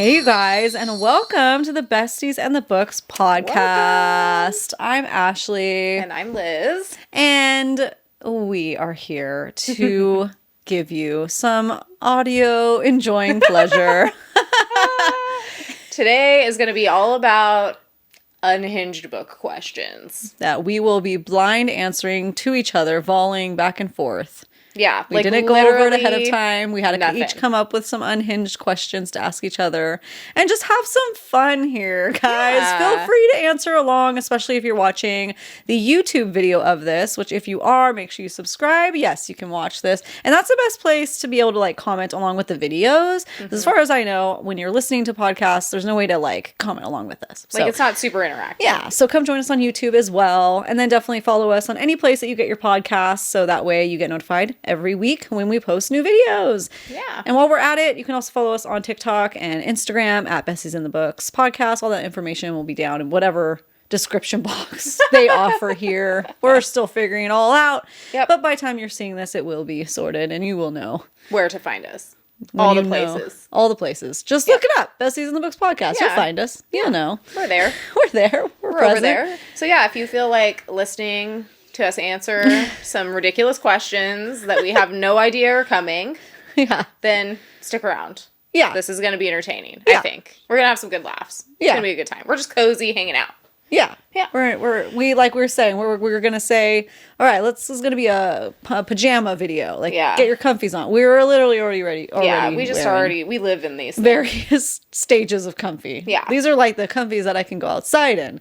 Hey, you guys, and welcome to the Besties and the Books podcast. I'm Ashley. And I'm Liz. And we are here to give you some audio enjoying pleasure. Today is going to be all about unhinged book questions. That we will be blind answering to each other, volleying back and forth. Yeah. We didn't go over it ahead of time. We had to each come up with some unhinged questions to ask each other and just have some fun here, guys. Yeah. Feel free to answer along, especially if you're watching the YouTube video of this, which if you are, make sure you subscribe. Yes, you can watch this. And that's the best place to be able to like comment along with the videos. Mm-hmm. As far as I know, when you're listening to podcasts, there's no way to like comment along with us. Like it's not super interactive. Yeah. So come join us on YouTube as well. And then definitely follow us on any place that you get your podcasts. So that way you get notified every week when we post new videos. Yeah. And while we're at it, you can also follow us on TikTok and Instagram at Besties in the Books podcast. All that information will be down in whatever description box they offer here. We're still figuring it all out. Yep. But by the time you're seeing this, it will be sorted and you will know where to find us. All the places. All the places. Just look it up. Besties in the Books podcast. Yeah. You'll find us. You'll know. We're there. We're there. We're over there. So yeah, if you feel like listening to us answer some ridiculous questions that we have no idea are coming, then stick around. Yeah. This is going to be entertaining, I think. We're going to have some good laughs. It's going to be a good time. We're just cozy hanging out. Yeah. Yeah. We like we were saying, we're going to say, all right, this is going to be a pajama video. Like, get your comfies on. We were literally already ready. Yeah, we just we live in these various stages of comfy. Yeah. These are like the comfies that I can go outside in.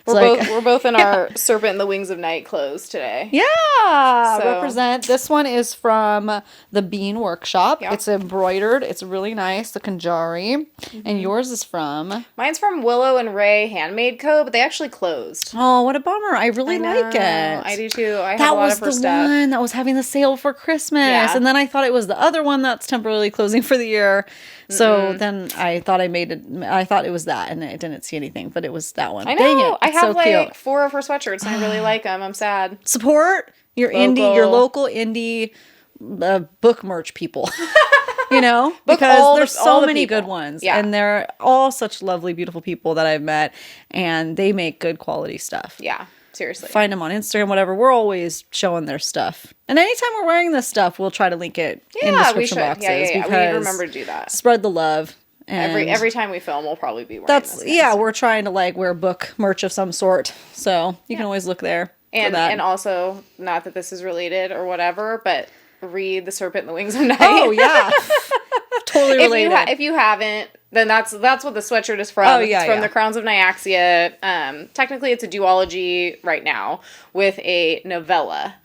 We're both in our Serpent and the Wings of Night clothes today. Yeah, represent. This one is from the Bean Workshop. Yep. It's embroidered. It's really nice, the Kanjari. Mm-hmm. And yours is from? Mine's from Willow and Ray Handmade Co., but they actually closed. Oh, what a bummer. I really like it. I do too. I have a lot of her stuff. That was the one that was having the sale for Christmas. Yeah. And then I thought it was the other one that's temporarily closing for the year. So then I thought I thought it was that, and I didn't see anything, but it was that one. I know. Dang it. I have so cute. 4 of her sweatshirts, and I really like them. I'm sad. Support your local indie book merch people. You know, because there's so many good ones, and they're all such lovely, beautiful people that I've met, and they make good quality stuff. Yeah. Seriously. Find them on Instagram, whatever. We're always showing their stuff. And anytime we're wearing this stuff, we'll try to link it in description boxes. Yeah. We need to remember to do that. Spread the love. And every time we film, we'll probably be wearing this. We're trying to like wear book merch of some sort. So you can always look there. And also, not that this is related or whatever, but read The Serpent and the Wings of Night. Oh, yeah. Totally related. If you haven't, then that's what the sweatshirt is from. It's from The Crowns of Nyaxia. Technically, it's a duology right now with a novella.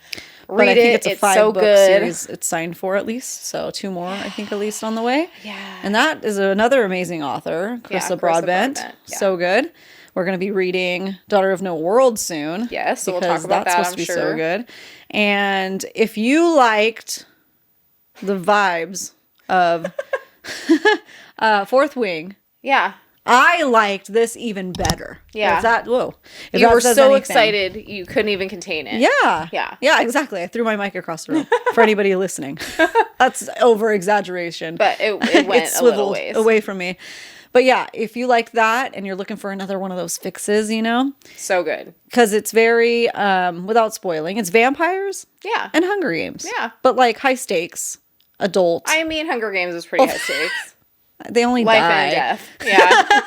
Read I think it's a 5-book series it's signed for at least. So 2 more, I think, at least on the way. Yeah. And that is another amazing author, Carissa Broadbent. Yeah. So good. We're going to be reading Daughter of No World soon. Yes, so we'll talk about that, I'm sure. That's supposed to be so good. And if you liked the vibes of Fourth Wing. Yeah. I liked this even better. Yeah. You were so excited you couldn't even contain it. Yeah. Yeah. Yeah, exactly. I threw my mic across the room for anybody listening. That's over exaggeration. But it went a little ways away from me. But yeah, if you like that and you're looking for another one of those fixes, you know. So good. Because it's very, without spoiling, it's vampires. Yeah. And Hunger Games. Yeah. But like high stakes, adult. I mean, Hunger Games is pretty high stakes. They only Life die. and death. Yeah.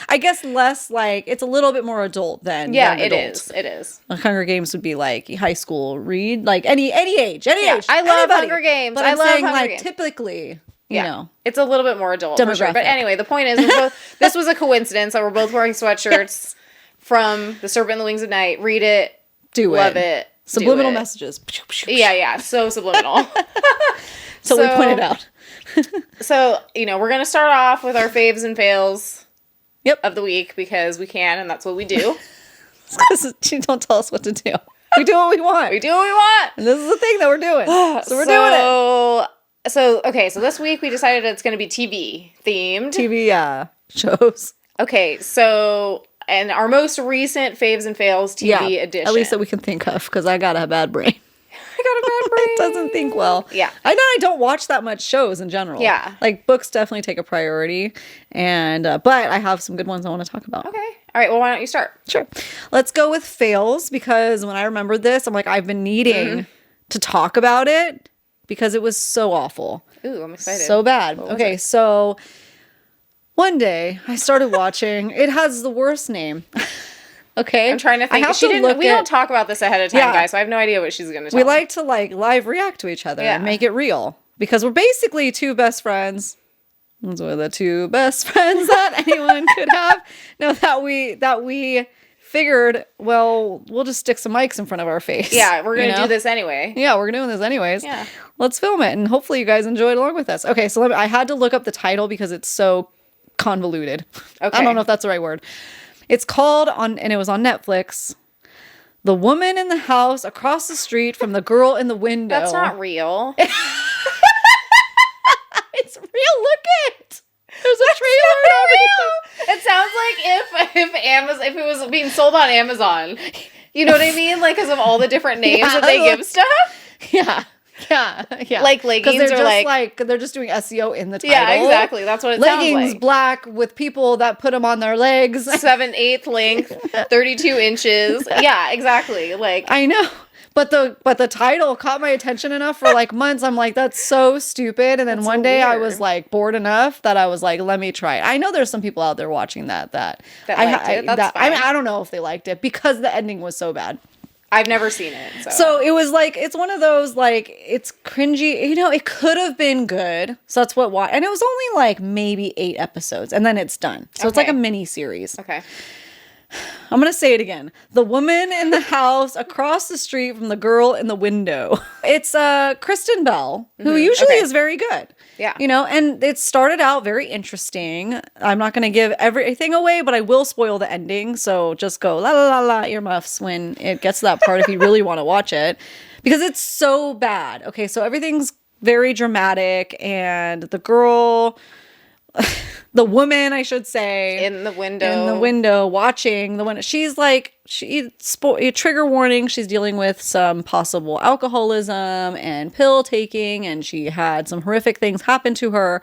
I guess less like, it's a little bit more adult than young adult. It is. Like Hunger Games would be like high school read, like any age. I love Hunger Games. But I'm saying like typically, you know. It's a little bit more adult for sure. But anyway, the point is, this was a coincidence that we're both wearing sweatshirts from The Serpent and the Wings of Night. Read it. Love it. Subliminal messages. Yeah. So subliminal. So we pointed out. So, we're going to start off with our faves and fails of the week because we can, and that's what we do. Because you don't tell us what to do. We do what we want. We do what we want. And this is the thing that we're doing. So we're doing it. So this week we decided it's going to be TV themed. TV shows. Okay, so, and our most recent faves and fails TV edition. At least that we can think of, because I got a bad brain. I got a bad brain. It doesn't think well. Yeah. I know I don't watch that much shows in general. Yeah. Like books definitely take a priority. And, but I have some good ones I want to talk about. Okay. All right. Well, why don't you start? Sure. Let's go with fails because when I remember this, I'm like, I've been needing to talk about it because it was so awful. Ooh, I'm excited. So bad. Okay. So one day I started watching, it has the worst name. Okay. I'm trying to think. We don't talk about this ahead of time, guys, so I have no idea what she's going to tell me. We like to like live react to each other and make it real because we're basically two best friends. Those are the two best friends that anyone could have. No, that we figured, well, we'll just stick some mics in front of our face. Yeah, we're going to do this anyway. Yeah, we're doing this anyways. Yeah. Let's film it and hopefully you guys enjoyed along with us. Okay, so I had to look up the title because it's so convoluted. Okay. I don't know if that's the right word. It's called and it was on Netflix, The Woman in the House Across the Street from the Girl in the Window. That's not real. It's real. Look it. There's a trailer. It sounds like if it was being sold on Amazon. You know what I mean? Like because of all the different names that they give stuff. Yeah. Yeah. Like leggings are like they're just doing SEO in the title. Yeah, exactly. That's what it sounds like. Leggings black with people that put them on their legs. 7/8 length, 32 inches. Yeah, exactly. Like I know. But the title caught my attention enough for like months. I'm like, that's so stupid. And then one day I was like bored enough that I was like, let me try it. I know there's some people out there watching that liked it. That's fine. I mean, I don't know if they liked it because the ending was so bad. I've never seen it. So it was like, it's one of those, like, it's cringy. You know, it could have been good. So that's what, and it was only like maybe 8 episodes and then it's done. So it's like a mini series. Okay. I'm going to say it again. The Woman in the House Across the Street from the Girl in the Window. It's Kristen Bell, who usually is very good. Yeah. You know, and it started out very interesting. I'm not going to give everything away, but I will spoil the ending. So just go la la la la earmuffs when it gets to that part if you really want to watch it. Because it's so bad. Okay, so everything's very dramatic and the girl... the woman, I should say, in the window watching the window. She's like, trigger warning. She's dealing with some possible alcoholism and pill taking, and she had some horrific things happen to her.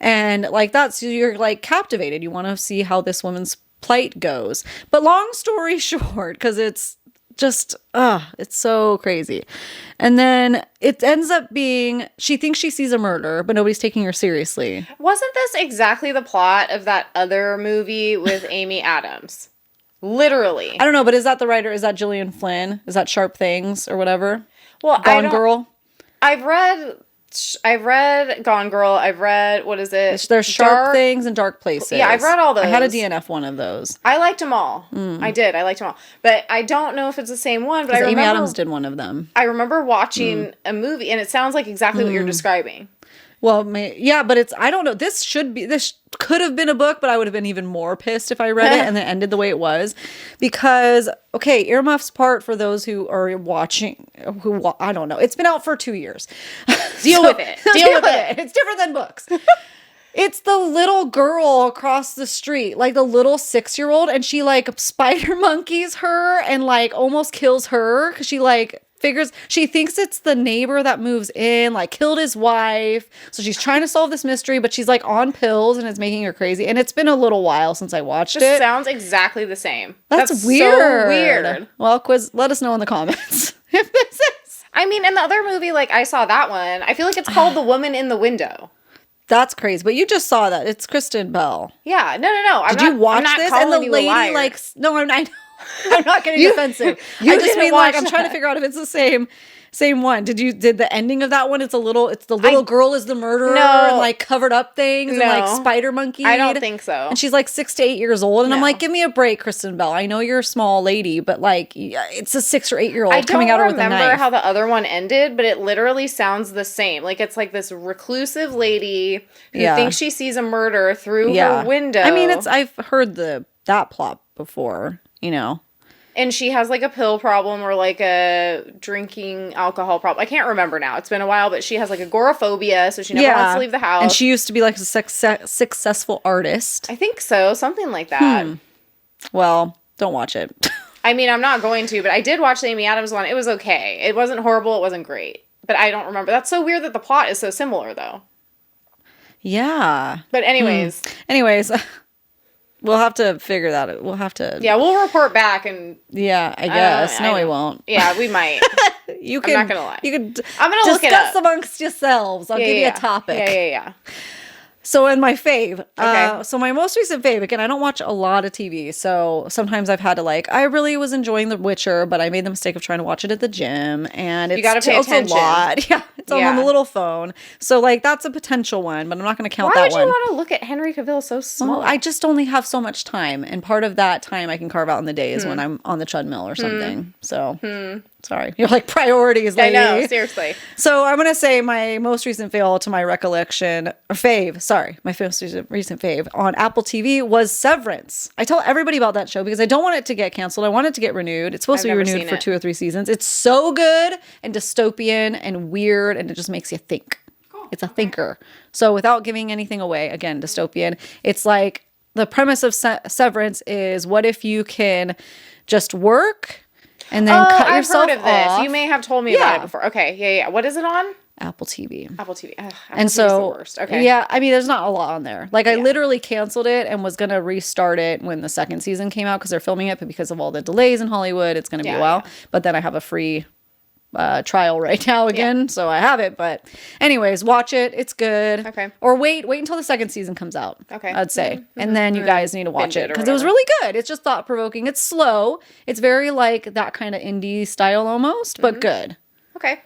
And like you're like captivated. You want to see how this woman's plight goes. But long story short, because it's just, it's so crazy. And then it ends up being, she thinks she sees a murder, but nobody's taking her seriously. Wasn't this exactly the plot of that other movie with Amy Adams? Literally. I don't know, but is that the writer? Is that Gillian Flynn? Is that Sharp Things or whatever? Well, Gone Girl? I've read Gone Girl. I've read, what is it? There's Sharp Things and Dark Places. Yeah, I've read all those. I had a DNF one of those. I liked them all. I did. I liked them all. But I don't know if it's the same one. But I remember, Amy Adams did one of them. I remember watching a movie, and it sounds like exactly what you're describing. Well, yeah, but I don't know. This could have been a book, but I would have been even more pissed if I read it and then ended the way it was. Because, okay, earmuffs part for those who are watching, I don't know. It's been out for 2 years. Deal with it. Deal with it. It's different than books. It's the little girl across the street, like the little 6-year-old, and she like spider monkeys her and like almost kills her because she like she thinks it's the neighbor that moves in, like killed his wife. So she's trying to solve this mystery, but she's like on pills and it's making her crazy. And it's been a little while since I watched it. Sounds exactly the same. That's weird. So weird. Well, let us know in the comments if this is. I mean, in the other movie, like I saw that one. I feel like it's called The Woman in the Window. That's crazy. But you just saw that. It's Kristen Bell. Yeah. No. Did you watch this? And the lady like, no, I'm not getting defensive. I just mean like I'm trying to figure out if it's the same one. Did the ending of that one? It's the little girl is the murderer and like covered up things and like spider monkey. I don't think so. And she's like 6 to 8 years old, and I'm like, give me a break, Kristen Bell. I know you're a small lady, but like it's a 6 or 8 year old coming at her with a knife. I don't remember how the other one ended, but it literally sounds the same. Like it's like this reclusive lady who thinks she sees a murder through her window. I mean, I've heard that plot before, you know. And she has like a pill problem or like a drinking alcohol problem. I can't remember now. It's been a while, but she has like agoraphobia, so she never wants to leave the house. And she used to be like a successful artist. I think so. Something like that. Well, don't watch it. I mean, I'm not going to, but I did watch the Amy Adams one. It was okay. It wasn't horrible. It wasn't great. But I don't remember. That's so weird that the plot is so similar, though. Yeah. But anyways. Anyways, we'll have to figure that out. We'll have to. Yeah, we'll report back and. Yeah, I guess. No, we won't. Yeah, we might. You can. I'm not gonna lie. You can. I'm gonna look it up. Discuss amongst yourselves. I'll give you a topic. Yeah. So in my fave, Okay. So my most recent fave, again, I don't watch a lot of TV, so sometimes I've had to I really was enjoying The Witcher, but I made the mistake of trying to watch it at the gym, and you gotta pay attention. A lot. Yeah, it's on the little phone. So that's a potential one, but I'm not going to count that one. Why would you want to look at Henry Cavill so small? Well, I just only have so much time, and part of that time I can carve out in the days when I'm on the treadmill or something. So, sorry. You're like, priorities, lady. I know, seriously. So I'm going to say my most recent fail to my recollection, or fave, my most recent fave on Apple TV was Severance. I tell everybody about that show because I don't want it to get canceled. I want it to get renewed. It's supposed to be renewed for 2 or 3 seasons. It's so good and dystopian and weird, and it just makes you think. Cool. It's a thinker. So without giving anything away, again, dystopian, it's like the premise of Severance is, what if you can just work and then cut yourself off? I've heard of this. You may have told me about it before. Okay, yeah. What is it on? Apple TV. Apple TV. Ugh, and so, the worst. Okay. Yeah, I mean, there's not a lot on there. I literally canceled it and was going to restart it when the second season came out because they're filming it, but because of all the delays in Hollywood, it's going to be a while. Yeah. But then I have a free trial right now again, so I have it. But anyways, watch it. It's good. Okay. Or wait until the second season comes out. Okay. I'd say. And then you guys need to watch it because it was really good. It's just thought-provoking. It's slow. It's very that kind of indie style almost, but good. Okay.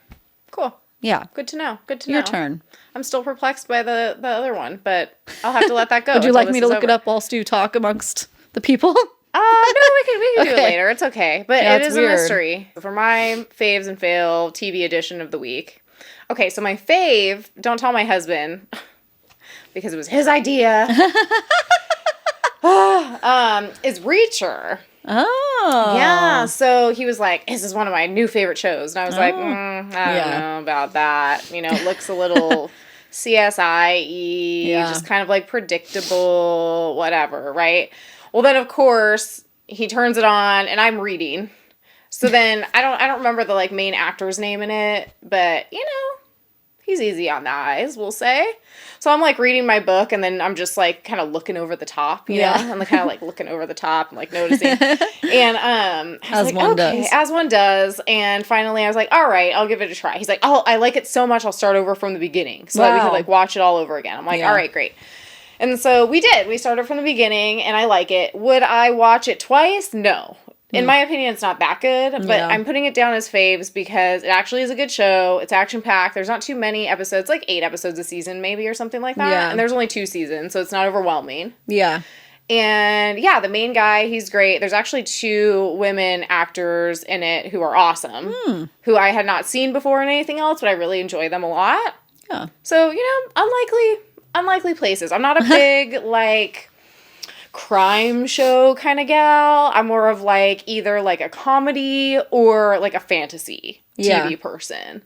Cool. Yeah. Good to know. Your turn. I'm still perplexed by the other one, but I'll have to let that go. Would you like me to look it up whilst you talk amongst the people? No, we can do it later. It's okay. But it is weird. A mystery. For my faves and fail TV edition of the week. Okay, so my fave, don't tell my husband, because it was his idea, is Reacher. Oh. Yeah, so he was like, this is one of my new favorite shows. And I was like, I don't know about that. It looks a little CSI-y, just kind of predictable, whatever, right? Well, then, of course, he turns it on, and I'm reading. So then, I don't remember the, main actor's name in it, but, he's easy on the eyes, we'll say. So I'm, reading my book, and then I'm just, kind of looking over the top, you know? I'm, kind of, looking over the top and, noticing. And, as one does. As one does. And finally, I was like, all right, I'll give it a try. He's like, oh, I like it so much, I'll start over from the beginning. So that we could, watch it all over again. I'm like, all right, great. And so we did. We started from the beginning, and I like it. Would I watch it twice? No. In my opinion, it's not that good, but I'm putting it down as faves because it actually is a good show. It's action-packed. There's not too many episodes, 8 episodes a season maybe or something like that. Yeah. And there's only 2 seasons, so it's not overwhelming. Yeah. And, the main guy, he's great. There's actually 2 women actors in it who are awesome, who I had not seen before in anything else, but I really enjoy them a lot. Yeah. So, unlikely places. I'm not a big, crime show kind of gal. I'm more of either a comedy or a fantasy TV person.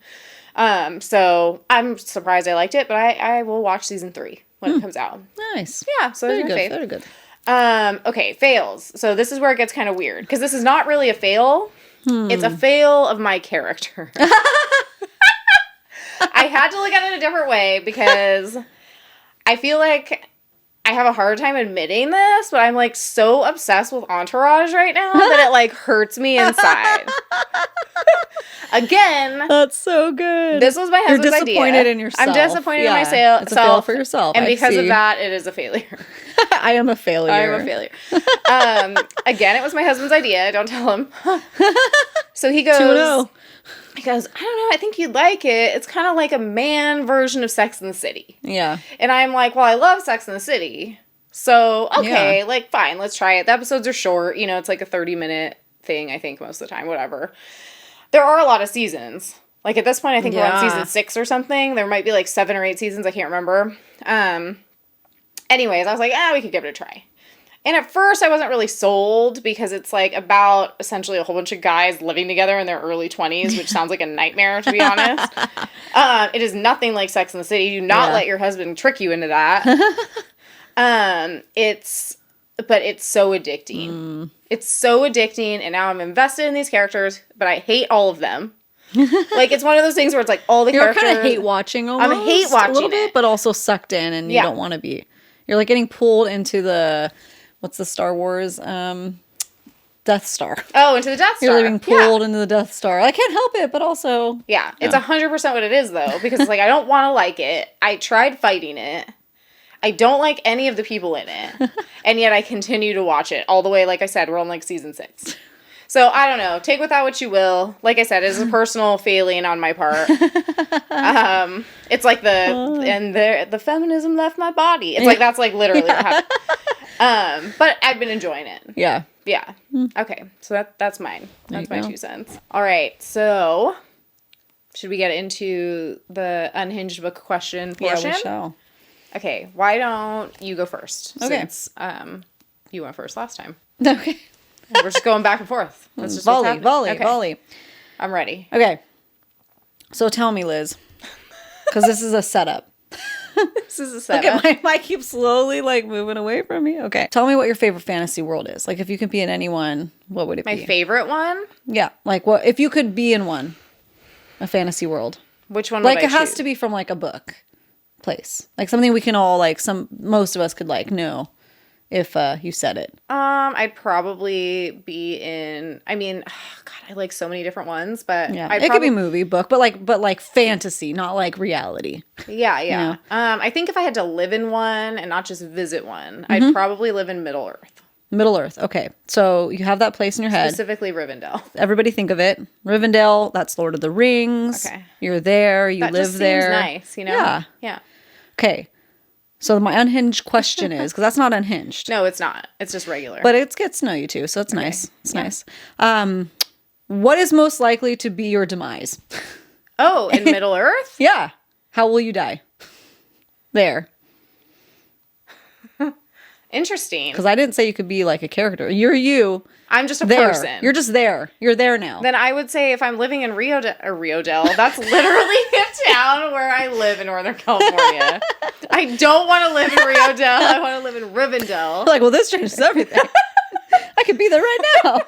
So I'm surprised I liked it, but I will watch season 3 when it comes out. Nice. Yeah, so very good. Fave. Very good. Okay, fails. So this is where it gets kind of weird because this is not really a fail. It's a fail of my character. I had to look at it a different way because I feel like I have a hard time admitting this, but I'm so obsessed with Entourage right now that it hurts me inside. Again, that's so good. This was my husband's idea. You're disappointed in yourself. I'm disappointed in myself. It's a fail for yourself. And because of that, it is a failure. I am a failure. Again, it was my husband's idea. Don't tell him. So he goes, 2-0. He goes, I don't know, I think you'd like it. It's kind of like a man version of Sex and the City. Yeah. And I'm like, well, I love Sex and the City. So, okay, fine, let's try it. The episodes are short. It's a 30-minute thing, I think, most of the time, whatever. There are a lot of seasons. At this point, I think we're on season 6 or something. There might be 7 or 8 seasons. I can't remember. Anyways, I was like, we could give it a try. And at first, I wasn't really sold because it's about essentially a whole bunch of guys living together in their early 20s, which sounds like a nightmare, to be honest. It is nothing like Sex and the City. Do not let your husband trick you into that. It's but it's so addicting. It's so addicting, and now I'm invested in these characters, but I hate all of them. Like, it's one of those things where it's like all the characters. You're kind of hate watching almost. I'm hate watching a little bit, it. but also sucked in, and you don't want to be. You're like getting pulled into the, what's the Star Wars? Death Star. Oh, into the Death Star. You're being pulled into the Death Star. I can't help it, but also. Yeah, it's 100% what it is, though, because it's like, I don't want to like it. I tried fighting it. I don't like any of the people in it. And yet I continue to watch it all the way. Like I said, we're on like season 6. So I don't know. Take with that what you will. Like I said, it's a personal failing on my part. It's like the feminism left my body. It's like, that's like literally what happened. But I've been enjoying it. Yeah. Yeah. Okay. So that's mine. That's my 2 cents. All right. So should we get into the unhinged book question portion? Yeah, we shall. Okay. Why don't you go first? Okay. Since you went first last time. Okay. We're just going back and forth. That's just volley. I'm ready. Okay. So tell me, Liz, because this is a setup. This is a setup. Okay, my mic keeps slowly like moving away from me. Okay. Tell me what your favorite fantasy world is. Like, if you could be in any one, what would it be? My favorite one? Yeah. Like, what if you could be in one? A fantasy world. Which one would I choose? Like, it has to be from like a book place. Like something we can all like, most of us could like know if you said it. I'd probably be in, I mean, God, I like so many different ones, but yeah, it could be movie, book, but like fantasy, not like reality. Yeah. You know? I think if I had to live in one and not just visit one, I'd probably live in Middle Earth. Middle Earth. Okay. So you have that place in your head. Specifically Rivendell. Everybody think of it. Rivendell, that's Lord of the Rings. Okay. You're there, you live there. Seems nice, you know? Yeah. Yeah. Okay. So my unhinged question is, because that's not unhinged. No, it's not. It's just regular. But it gets to know you too, so it's nice. It's nice. What is most likely to be your demise? Oh, in Middle Earth? Yeah. How will you die? There. Interesting. Because I didn't say you could be like a character. You're you. I'm just a there. person. You're just there. You're there now. Then I would say if I'm living in Rio Del, that's literally a town where I live in Northern California. I don't want to live in Rio Del. I want to live in Rivendell. Like, well, this changes everything. I could be there right now.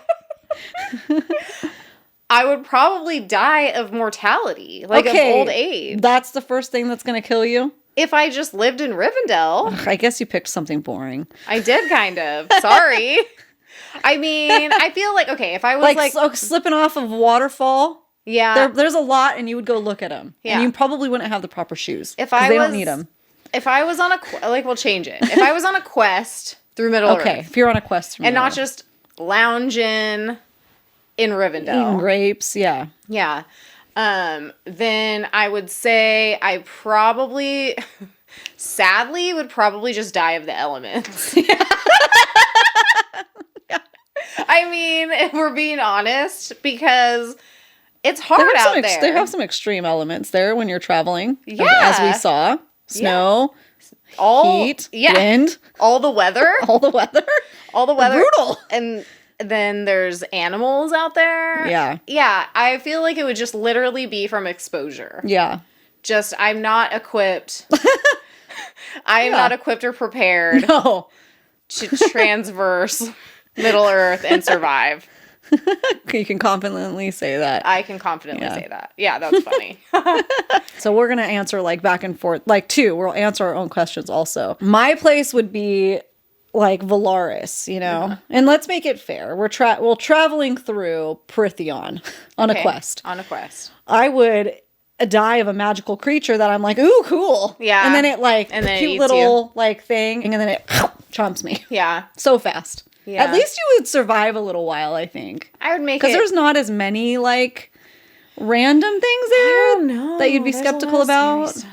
I would probably die of mortality, like of old age. That's the first thing that's going to kill you? If I just lived in Rivendell. Ugh, I guess you picked something boring. I did kind of. Sorry. I mean, I feel like, okay, if I was like slipping off of waterfall. Yeah. There's a lot and you would go look at them. Yeah. And you probably wouldn't have the proper shoes. They don't need them. If I was on we'll change it. If I was on a quest through Middle Earth. Okay, if you're on a quest through Middle Earth. And not just lounging in Rivendell. Eating grapes, yeah. Yeah. Then I would say I probably, sadly, would probably just die of the elements. I mean, if we're being honest, because it's hard out there. They have some extreme elements there when you're traveling. Yeah. As we saw. Snow, heat, wind. All the weather. All the weather. Brutal. And then there's animals out there. Yeah. Yeah. I feel like it would just literally be from exposure. Yeah. Just, I'm not equipped. I am not equipped or prepared to transverse Middle Earth and survive. You can confidently say that. I can confidently say that. Yeah, that's funny. So we're going to answer like back and forth. Like we'll answer our own questions also. My place would be like Valaris, you know? And let's make it fair. We're traveling through Prithion on a quest. On a quest. I would die of a magical creature that I'm like, ooh, cool. Yeah. And then it like, and then cute little like thing, and then it chomps me. Yeah. So fast. Yeah. At least you would survive a little while, I think. I would make it... Because there's not as many, like, random things there that you'd be skeptical about.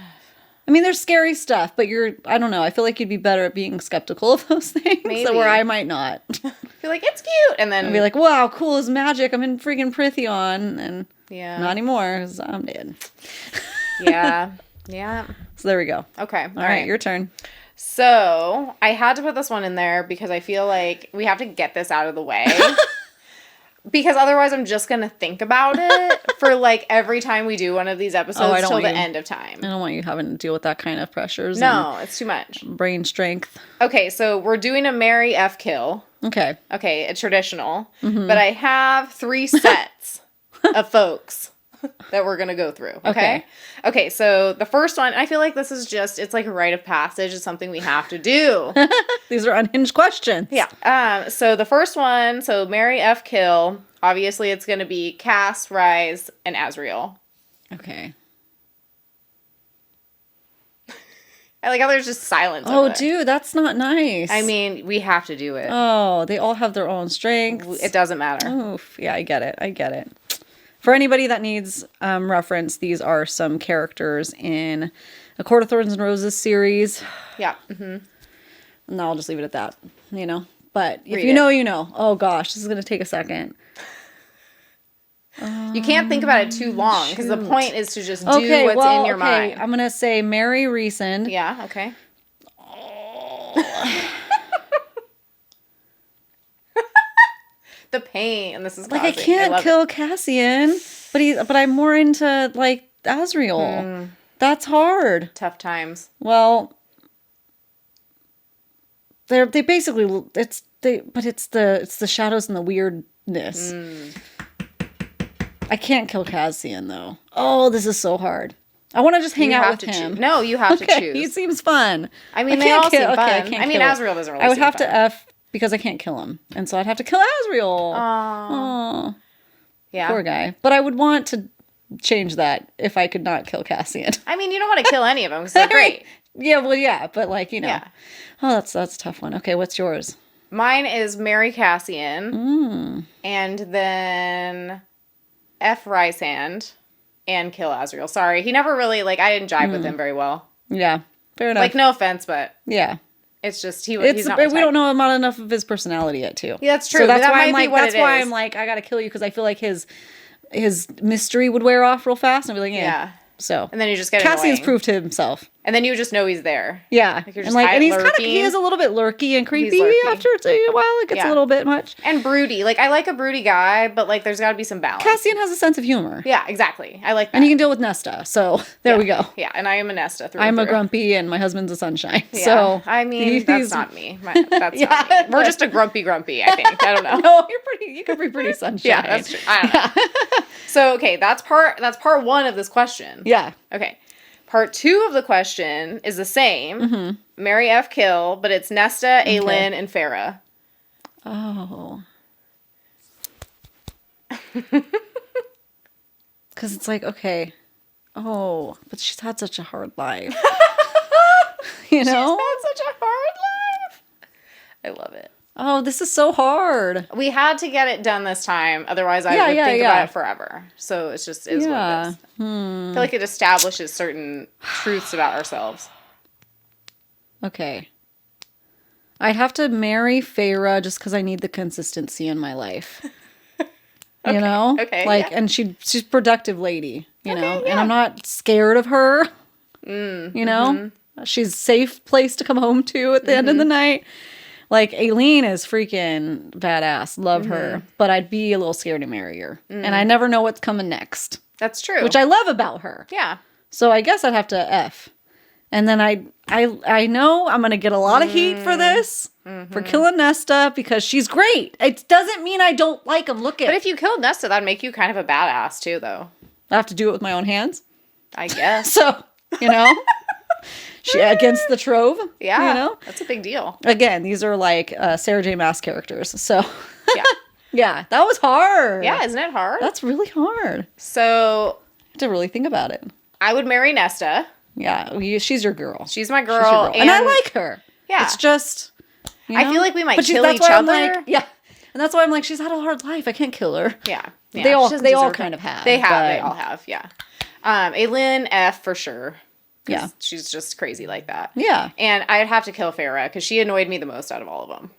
I mean, there's scary stuff, but I don't know. I feel like you'd be better at being skeptical of those things. Maybe. Where I might not. Feel like, it's cute. And then... I'd be like, wow, cool as magic. I'm in freaking Prithion. And not anymore, because I'm dead. Yeah. Yeah. So there we go. Okay. All right, your turn. So, I had to put this one in there because I feel like we have to get this out of the way. Because otherwise I'm just going to think about it for like every time we do one of these episodes till the end of time. I don't want you having to deal with that kind of pressures. No, it's too much. Brain strength. Okay, so we're doing a marry F kill. Okay. Okay, a traditional. But I have 3 sets of folks that we're going to go through. Okay? Okay, so the first one, I feel like this is just, it's like a rite of passage. It's something we have to do. These are unhinged questions. Yeah. So the first one, so marry F kill. Obviously, it's going to be Cass, Rise, and Azriel. Okay. I like how there's just silence. Oh, dude, that's not nice. I mean, we have to do it. Oh, they all have their own strengths. It doesn't matter. Oof. Yeah, I get it. For anybody that needs reference, these are some characters in A Court of Thorns and Roses series. Yeah. And I'll just leave it at that, you know. But if Read you it. know, you know. Oh, gosh, this is going to take a second. You can't think about it too long because the point is to just do what's in your mind. I'm going to say Mary Reasoned. Yeah, okay. The pain this is like causing. I can't kill Cassian, but I'm more into like Azriel. That's hard. Tough times. Well, they basically it's the shadows and the weirdness. I can't kill Cassian though. Oh, this is so hard. I want to just hang out with him. No, you have to choose. He seems fun. I mean, they all seem fun. I mean, Azriel doesn't really. I would have to F because I can't kill him, and so I'd have to kill Azriel. Oh, yeah, poor guy. But I would want to change that if I could not kill Cassian. I mean, you don't want to kill any of them because they're great. Yeah, well, yeah, but like you know. Yeah. Oh, that's a tough one. Okay, what's yours? Mine is marry Cassian, and then F Rysand and kill Azriel. Sorry, he never really I didn't jive with him very well. Yeah, fair enough. Like, no offense, but yeah, it's just he's not. We don't know about enough of his personality yet, too. Yeah, that's true. So that's that why might be what that's why I'm like, I gotta kill you because I feel like his mystery would wear off real fast, and I'd be like, yeah. So and then you just get Cassian's annoying. proved to himself. And then you just know he's there. Yeah. Like you're just and he's lurking. he is a little bit lurky and creepy lurky. after a while. It gets a little bit much. And broody. Like, I like a broody guy, but there's got to be some balance. Cassian has a sense of humor. Yeah, exactly. I like that. And he can deal with Nesta. So there we go. Yeah, and I am a Nesta through I'm and a through. grumpy and my husband's a sunshine. Yeah. So I mean, that's not me. That's not me. We're just a grumpy, I think. I don't know. No, you can be pretty sunshine. Yeah, that's true. I don't know. So, okay, that's part 1 of this question. Yeah. Okay. Part 2 of the question is the same. Marry F kill, but it's Nesta, Aelin, and Farah. Oh. Because it's like, okay. Oh, but she's had such a hard life. You know? She's had such a hard life. I love it. Oh, this is so hard. We had to get it done this time. Otherwise, I would think about it forever. So it's just is what it is. I feel like it establishes certain truths about ourselves. Okay. I'd have to marry Farah just because I need the consistency in my life. You know? Okay. And she's a productive lady, you know? Yeah. And I'm not scared of her. You know? She's a safe place to come home to at the end of the night. Like, Aelin is freaking badass. Love her. But I'd be a little scared to marry her. And I never know what's coming next. That's true. Which I love about her. Yeah. So I guess I'd have to F. And then I know I'm going to get a lot of heat for this. For killing Nesta. Because she's great. It doesn't mean I don't like him. Look at it. But if you killed Nesta, that'd make you kind of a badass, too, though. I have to do it with my own hands. I guess. So, you know. She against the trove. Yeah. You know? That's a big deal. Again, these are like Sarah J. Maas characters. So, yeah. Yeah, that was hard. Yeah, isn't it hard? That's really hard. So, I have to really think about it. I would marry Nesta. Yeah, she's your girl. She's my girl. And I like her. Yeah. It's just, you know? I feel like we might kill each why other. I'm like, yeah. And that's why I'm like, she's had a hard life. I can't kill her. Yeah. They all kind of have. They all have, yeah. Aelin, F for sure. Yeah. She's just crazy like that. Yeah. And I'd have to kill Farah because she annoyed me the most out of all of them.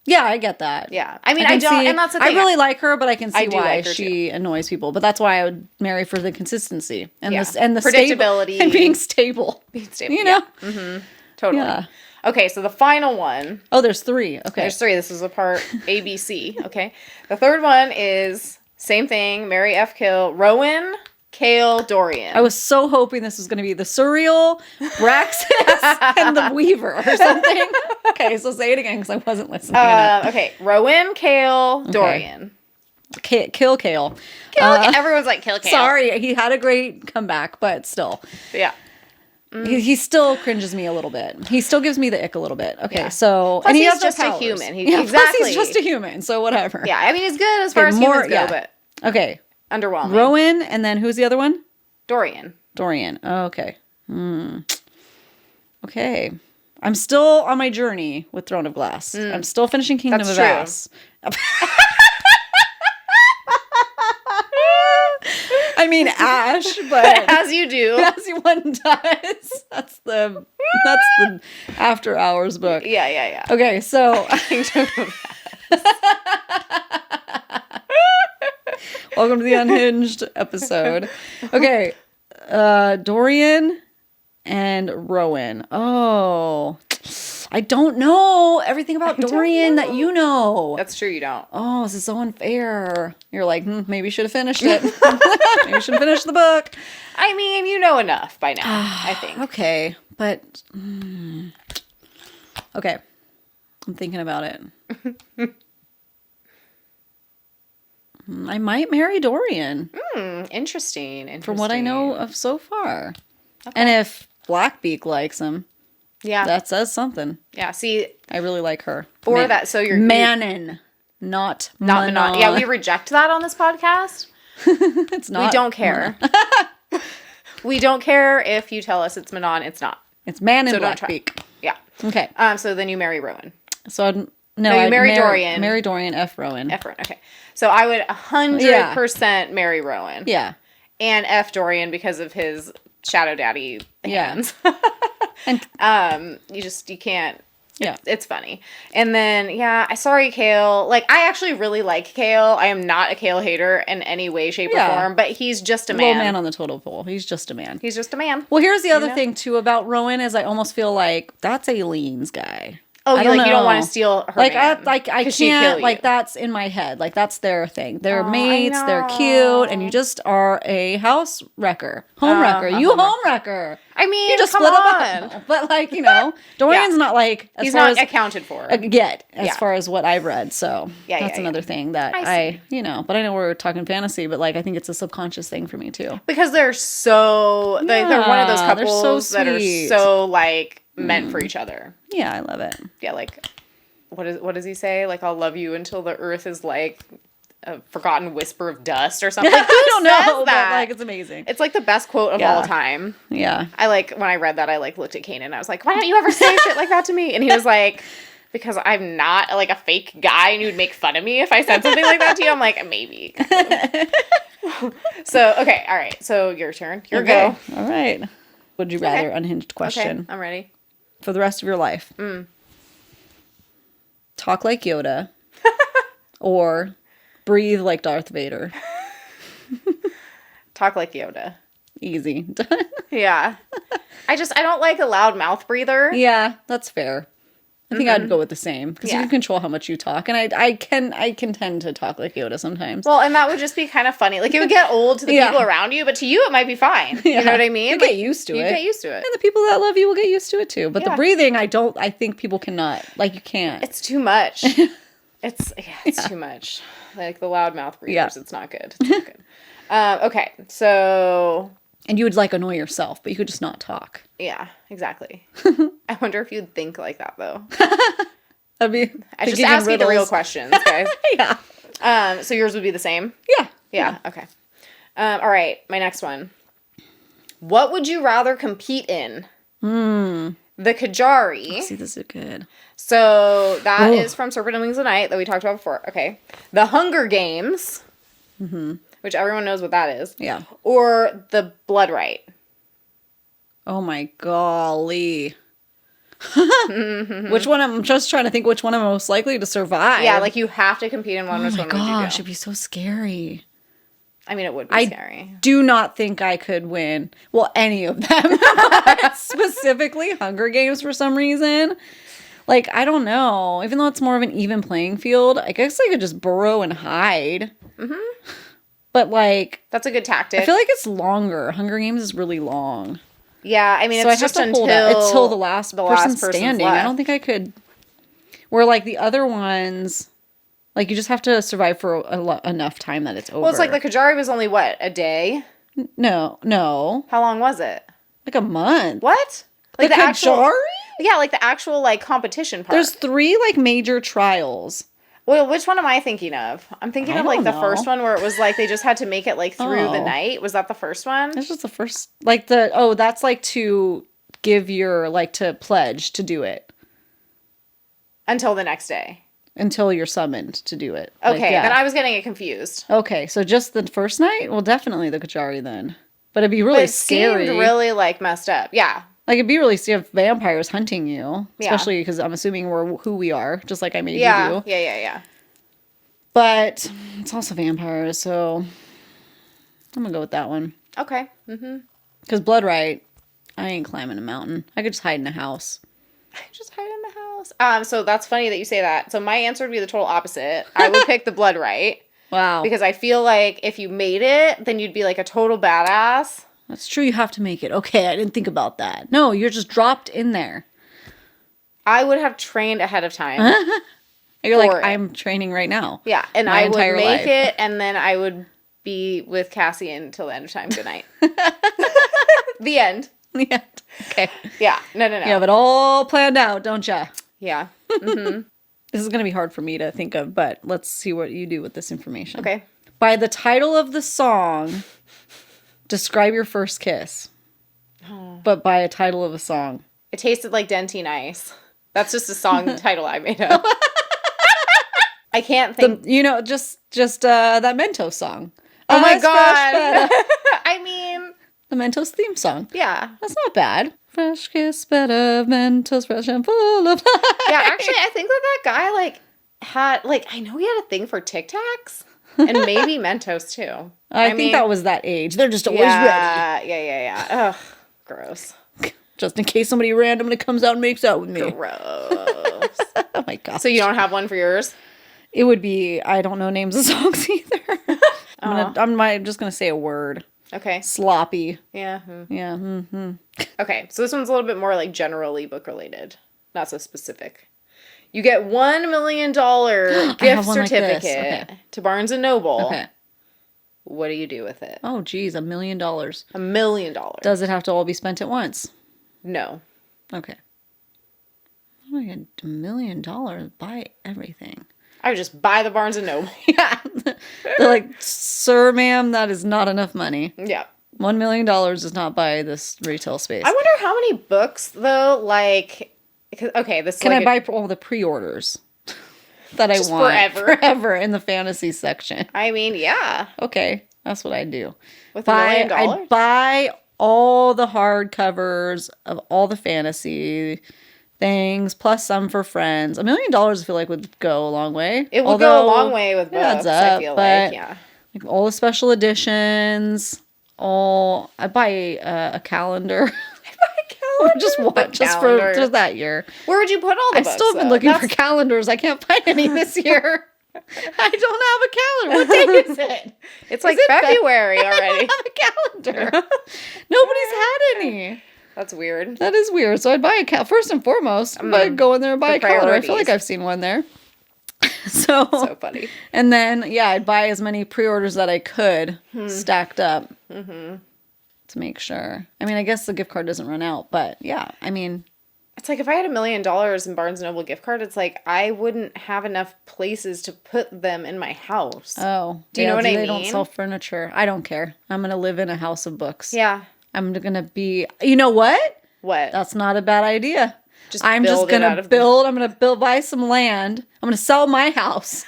Yeah, I get that. Yeah. I mean, and that's the thing. I really like her, but I can see why like her she annoys people. But that's why I would marry for the consistency and the predictability and being stable. Being stable. You know? Yeah. Totally. Yeah. Okay, so the final one. Oh, there's 3. Okay. There's 3. This is a part A, B, C. Okay. The third one is same thing. Marry, F, kill. Rowan, Kale, Dorian. I was so hoping this was going to be the Surreal, Braxis, and the Weaver or something. Okay, so say it again because I wasn't listening. Okay, Rowan, Kale, Dorian. Kill Kale. Everyone's like, kill Kale. Sorry, he had a great comeback, but still. Yeah. He still cringes me a little bit. He still gives me the ick a little bit. Okay, Yeah. so... Plus and he he's has no just a powers. human. Plus he's just a human, so whatever. Yeah, I mean, he's good as far as humans go, but... Okay. Underwhelming. Rowan, and then who's the other one? Dorian. Oh, okay. Okay. I'm still on my journey with Throne of Glass. I'm still finishing Kingdom of Ass. I mean Ash, but as you do. As one does. That's the After Hours book. Yeah. Okay, so welcome to the Unhinged episode. Okay, Dorian and Rowan. Oh, I don't know everything about Dorian that you know. That's true, you don't. Oh, this is so unfair. You're like, maybe you should have finished it. Maybe you should have finished the book. I mean, you know enough by now, I think. Okay, but... Okay, I'm thinking about it. I might marry Dorian. Interesting. From what I know of so far. Okay. And if Blackbeak likes him... Yeah. That says something. Yeah, see. I really like her. Or that, so you're... Manon, not Manon. Yeah, we reject that on this podcast. It's not. We don't care. We don't care if you tell us it's Manon, it's not. It's Manon Blackbeak. Yeah. Okay. So then you marry Rowan. So I'd marry Dorian. Marry Dorian, F Rowan. F Rowan, okay. So I would 100% marry Rowan. Yeah. And F Dorian because of his shadow daddy hands. Yeah. And you can't. Yeah. It's funny. And then, sorry, Kale. Like, I actually really like Kale. I am not a Kale hater in any way, shape, or form, but he's just a man. Low man on the total pole. He's just a man. He's just a man. Well, here's the other thing, too, about Rowan is I almost feel like that's Aileen's guy. Oh, you don't want to steal her man. I can't, like, that's in my head. Like, that's their thing. They're mates, they're cute, and you just are a house wrecker. Home wrecker. You home wrecker. I mean, you just come split on. up. But, like, Dorian's not, like, he's not accounted for. Yet, as far as what I've read. So, that's another thing that I but I know we're talking fantasy, but, like, I think it's a subconscious thing for me, too. Because they're so, they're one of those couples that are so, like, meant for each other. Yeah, I love it. Yeah, like, what does he say? Like, I'll love you until the earth is like a forgotten whisper of dust or something. Like, I don't know, but like, it's amazing. It's like the best quote of all time. Yeah. When I read that, I like looked at Kanan and I was like, why don't you ever say shit like that to me? And he was like, because I'm not like a fake guy and you would make fun of me if I said something like that to you. I'm like, maybe. So, okay. All right. So your turn. Your go. All right. Would you rather unhinged question? Okay, I'm ready. For the rest of your life. Talk like Yoda. Or breathe like Darth Vader. Talk like Yoda. Easy. Yeah. I don't like a loud mouth breather. Yeah, that's fair. I think I'd go with the same because you can control how much you talk, and I can tend to talk like Yoda sometimes. Well, and that would just be kind of funny. Like, it would get old to the people around you, but to you it might be fine. You know what I mean? You get used to it. You get used to it, and the people that love you will get used to it too. But the breathing, I think people cannot. Like, you can't. It's too much. It's too much. Like the loud mouth breathers, it's not good. It's not good. Okay, so. And you would like annoy yourself, but you could just not talk. Yeah, exactly. I wonder if you'd think like that though. I just ask you the real questions, guys. Yeah. So yours would be the same? Yeah. Okay. All right. My next one. What would you rather compete in? The Kajari. See, this is good. So that is from Serpent and Wings of Night that we talked about before. Okay. The Hunger Games. Which everyone knows what that is. Yeah. Or the Blood Right. Oh my golly. Which one? I'm just trying to think which one I'm most likely to survive. Yeah, like you have to compete in one. Oh which my one would you do? gosh, it'd be so scary. I mean, it would be scary. Do not think I could win. Well, any of them. But specifically Hunger Games for some reason. Like, I don't know. Even though it's more of an even playing field, I guess I could just burrow and hide. Mm-hmm. But, like... That's a good tactic. I feel like it's longer. Hunger Games is really long. Yeah, I mean, it's just until the last person standing. Left. I don't think I could... Where, like, the other ones... Like, you just have to survive for enough time that it's over. Well, it's like the Kajari was only, what, a day? No. How long was it? Like a month. What? Like the Kajari? Yeah, like the actual, like, competition part. There's 3, like, major trials. Well, which one am I thinking of? I'm thinking of, like, the first one where it was, like, they just had to make it, like, through the night. Was that the first one? That's just the first, like, that's, like, to give your, like, to pledge to do it. Until the next day. Until you're summoned to do it. Okay, then I was getting it confused. Okay, so just the first night? Well, definitely the Kajari then. But it'd be really scary. It seemed really, like, messed up. Yeah. Like, it'd be really scary if vampires hunting you. Especially because I'm assuming we're who we are, just like I made you do. Yeah. But it's also vampires, so I'm gonna go with that one. Okay. Mm-hmm. Because Blood Right, I ain't climbing a mountain. I could just hide in a house. Just hide in the house. So that's funny that you say that. So my answer would be the total opposite. I would pick the Blood Right. Wow. Because I feel like if you made it, then you'd be like a total badass. That's true. You have to make it. Okay, I didn't think about that. No, you're just dropped in there. I would have trained ahead of time. You're like, I'm training right now. Yeah, and I would make it, and then I would be with Cassie until the end of time. Good night. The end. The end. Okay. Yeah. No. You have it all planned out, don't ya? Yeah. Mm-hmm. This is going to be hard for me to think of, but let's see what you do with this information. Okay. By the title of the song, describe your first kiss. Oh. But by a title of a song. It tasted like Dentine Ice. That's just a song title I made up. I can't think. Just that Mentos song. Oh my God. I mean. The Mentos theme song. Yeah. That's not bad. Fresh kiss, better Mentos, fresh and full of life. Yeah, actually, I think that guy, like, had, like, I know he had a thing for Tic Tacs. And maybe Mentos, too. I think that was that age. They're just always ready. Yeah. Ugh, gross. Just in case somebody randomly comes out and makes out with me. Gross. Oh my God. So you don't have one for yours? It would be, I don't know names of songs either. I'm just going to say a word. Okay. Sloppy. Yeah. Yeah. Mm-hmm. Okay. So this one's a little bit more like generally book related. Not so specific. You get $1 million gift certificate to Barnes & Noble. Okay. What do you do with it? Oh, geez. $1 million. $1 million. Does it have to all be spent at once? No. Okay. How do I get $1 million? Buy everything. I would just buy the Barnes & Noble. Yeah. They're like, sir, ma'am, that is not enough money. Yeah. $1 million does not buy this retail space. I wonder how many books, though, like... Okay, this Can I buy all the pre-orders that I want? Forever in the fantasy section. I mean, yeah. Okay, that's what I'd do. With $1 million? I'd buy all the hardcovers of all the fantasy things, plus some for friends. $1 million, I feel like, would go a long way. It would go a long way with books, I feel like, yeah. Like all the special editions, I'd buy a calendar. Just for that year. Where would you put all the books? I've still been looking for calendars. I can't find any this year. I don't have a calendar. What day is it? It's like February already. I don't have a calendar. Nobody's had any. That's weird. That is weird. So I'd buy a first and foremost. I'd go in there and buy a calendar. I feel like I've seen one there. So funny. And then, I'd buy as many pre-orders that I could stacked up. Mm-hmm. To make sure. I mean, I guess the gift card doesn't run out, but yeah, I mean. It's like if I had $1 million in Barnes & Noble gift card, it's like I wouldn't have enough places to put them in my house. Oh. Do you know what I mean? They don't sell furniture. I don't care. I'm going to live in a house of books. Yeah. I'm going to be, you know what? What? That's not a bad idea. I'm just going to buy some land. I'm going to sell my house.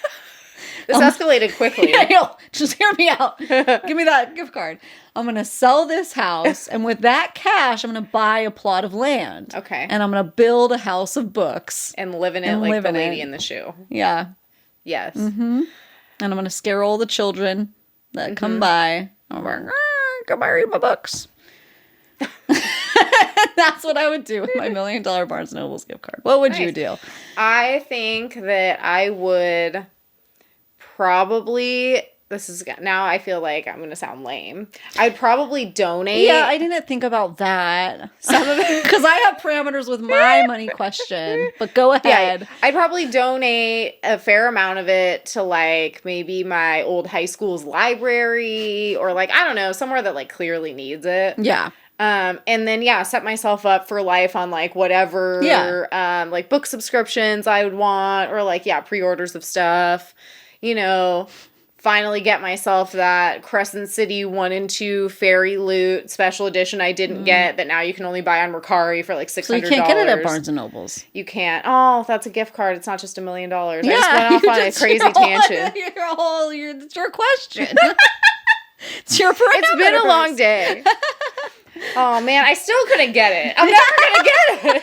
This escalated quickly. I know. Just hear me out. Give me that gift card. I'm going to sell this house, and with that cash, I'm going to buy a plot of land. Okay. And I'm going to build a house of books. And live in it like the lady in the shoe. Yeah. Yes. Mm-hmm. And I'm going to scare all the children that come by. I'm like, come by, read my books. That's what I would do with my $1 million Barnes & Noble's gift card. What would you do? I think that I would probably... Now I feel like I'm going to sound lame. I'd probably donate. Yeah, I didn't think about that. Some of it. Because I have parameters with my money question. But go ahead. Yeah, I'd probably donate a fair amount of it to, like, maybe my old high school's library or, like, I don't know, somewhere that, like, clearly needs it. Yeah. And then, set myself up for life on, like, whatever, like, book subscriptions I would want or, like, pre-orders of stuff, finally get myself that Crescent City 1 and 2 Fairy Loot special edition I didn't get that now you can only buy on Mercari for like $600. So you can't get it at Barnes & Noble's. You can't. Oh, that's a gift card. It's not just $1 million. I just went off on a crazy tangent. It's your question. It's your parameters. It's been a long day. Oh, man. I still couldn't get it. I'm never going to get it.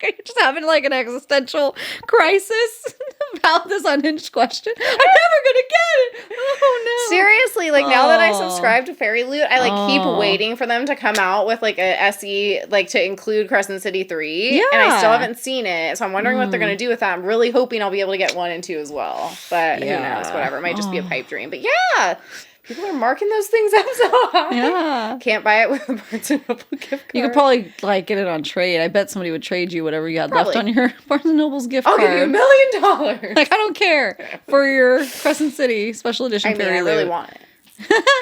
You're just having like an existential crisis about this unhinged question. I'm never gonna get it. Oh no. Seriously, like now that I subscribe to Fairy Loot, I like keep waiting for them to come out with like a SE like to include Crescent City 3. Yeah. And I still haven't seen it. So I'm wondering what they're gonna do with that. I'm really hoping I'll be able to get 1 and 2 as well. But who knows, whatever. It might just be a pipe dream. But yeah. People are marking those things up so high. Yeah. Can't buy it with a Barnes & Noble gift card. You could probably, like, get it on trade. I bet somebody would trade you whatever you had left on your Barnes & Noble's gift card. I'll give you $1 million. Like, I don't care. For your Crescent City special edition Fairy Loot. I really want it.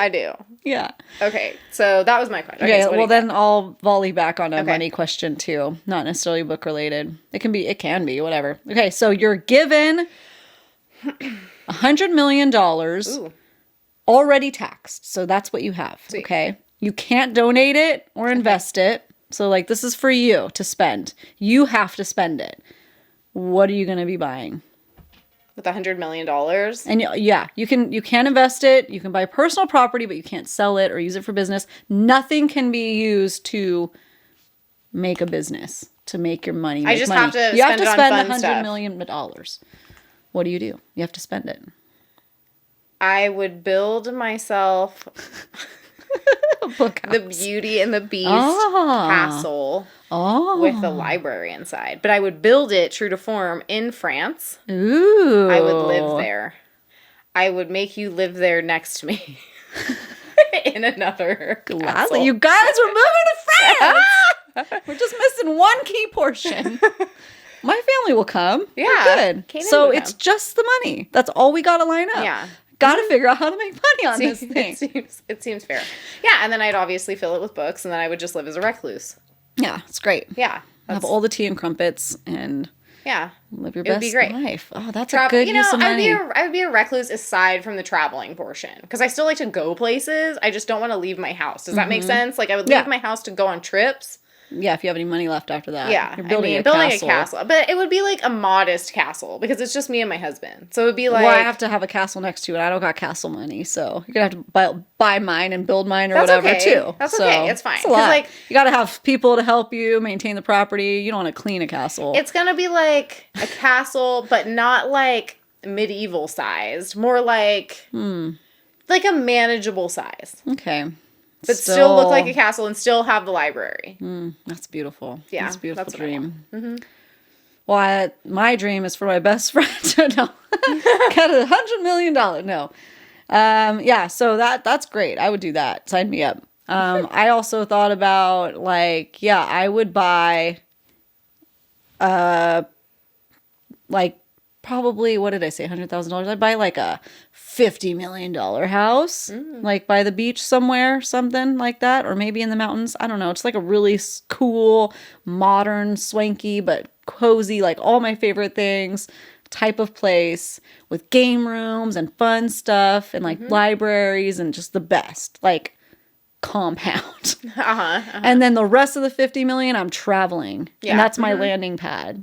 I do. Yeah. Okay, so that was my question. Okay, so well then I'll volley back on a money question too. Not necessarily book related. It can be, whatever. Okay, so you're given $100 million. Ooh. Already taxed. So that's what you have. Sweet. Okay. You can't donate it or invest it. So like this is for you to spend. You have to spend it. What are you going to be buying? With $100 million? And you can invest it. You can buy personal property, but you can't sell it or use it for business. Nothing can be used to make a business, to make your money. I just have to spend $100 million. What do? You have to spend it. I would build myself the Beauty and the Beast castle with a library inside. But I would build it true to form in France. Ooh. I would live there. I would make you live there next to me. In another castle. You guys were moving to France! We're just missing one key portion. My family will come. Yeah. We're good. So it's just the money. That's all we got to line up. Yeah. Got to figure out how to make money on this thing. It seems fair. Yeah, and then I'd obviously fill it with books, and then I would just live as a recluse. Yeah, it's great. Yeah. Have all the tea and crumpets, and live your best life. Oh, that's a good use of money. I would be a recluse aside from the traveling portion, because I still like to go places. I just don't want to leave my house. Does that make sense? Like, I would leave my house to go on trips. Yeah, if you have any money left after that. Yeah. You're building a castle. But it would be like a modest castle because it's just me and my husband. So it would be like... Well, I have to have a castle next to it. I don't got castle money. So you're going to have to buy mine and build mine or whatever too. That's okay. It's fine. It's a lot. Like, you got to have people to help you maintain the property. You don't want to clean a castle. It's going to be like a castle, but not like medieval sized. More like... like a manageable size. Okay. But still look like a castle and still have the library. That's beautiful. Yeah. That's a beautiful dream. Well, my dream is for my best friend to get $100 million. No. So that's great. I would do that. Sign me up. I also thought about I would buy probably, what did I say, $100,000? I'd buy like a $50 million house, like by the beach somewhere, something like that, or maybe in the mountains. I don't know. It's like a really cool, modern, swanky, but cozy, like all my favorite things type of place with game rooms and fun stuff and like libraries and just the best, like compound. And then the rest of the 50 million, I'm traveling. Yeah. And that's my landing pad.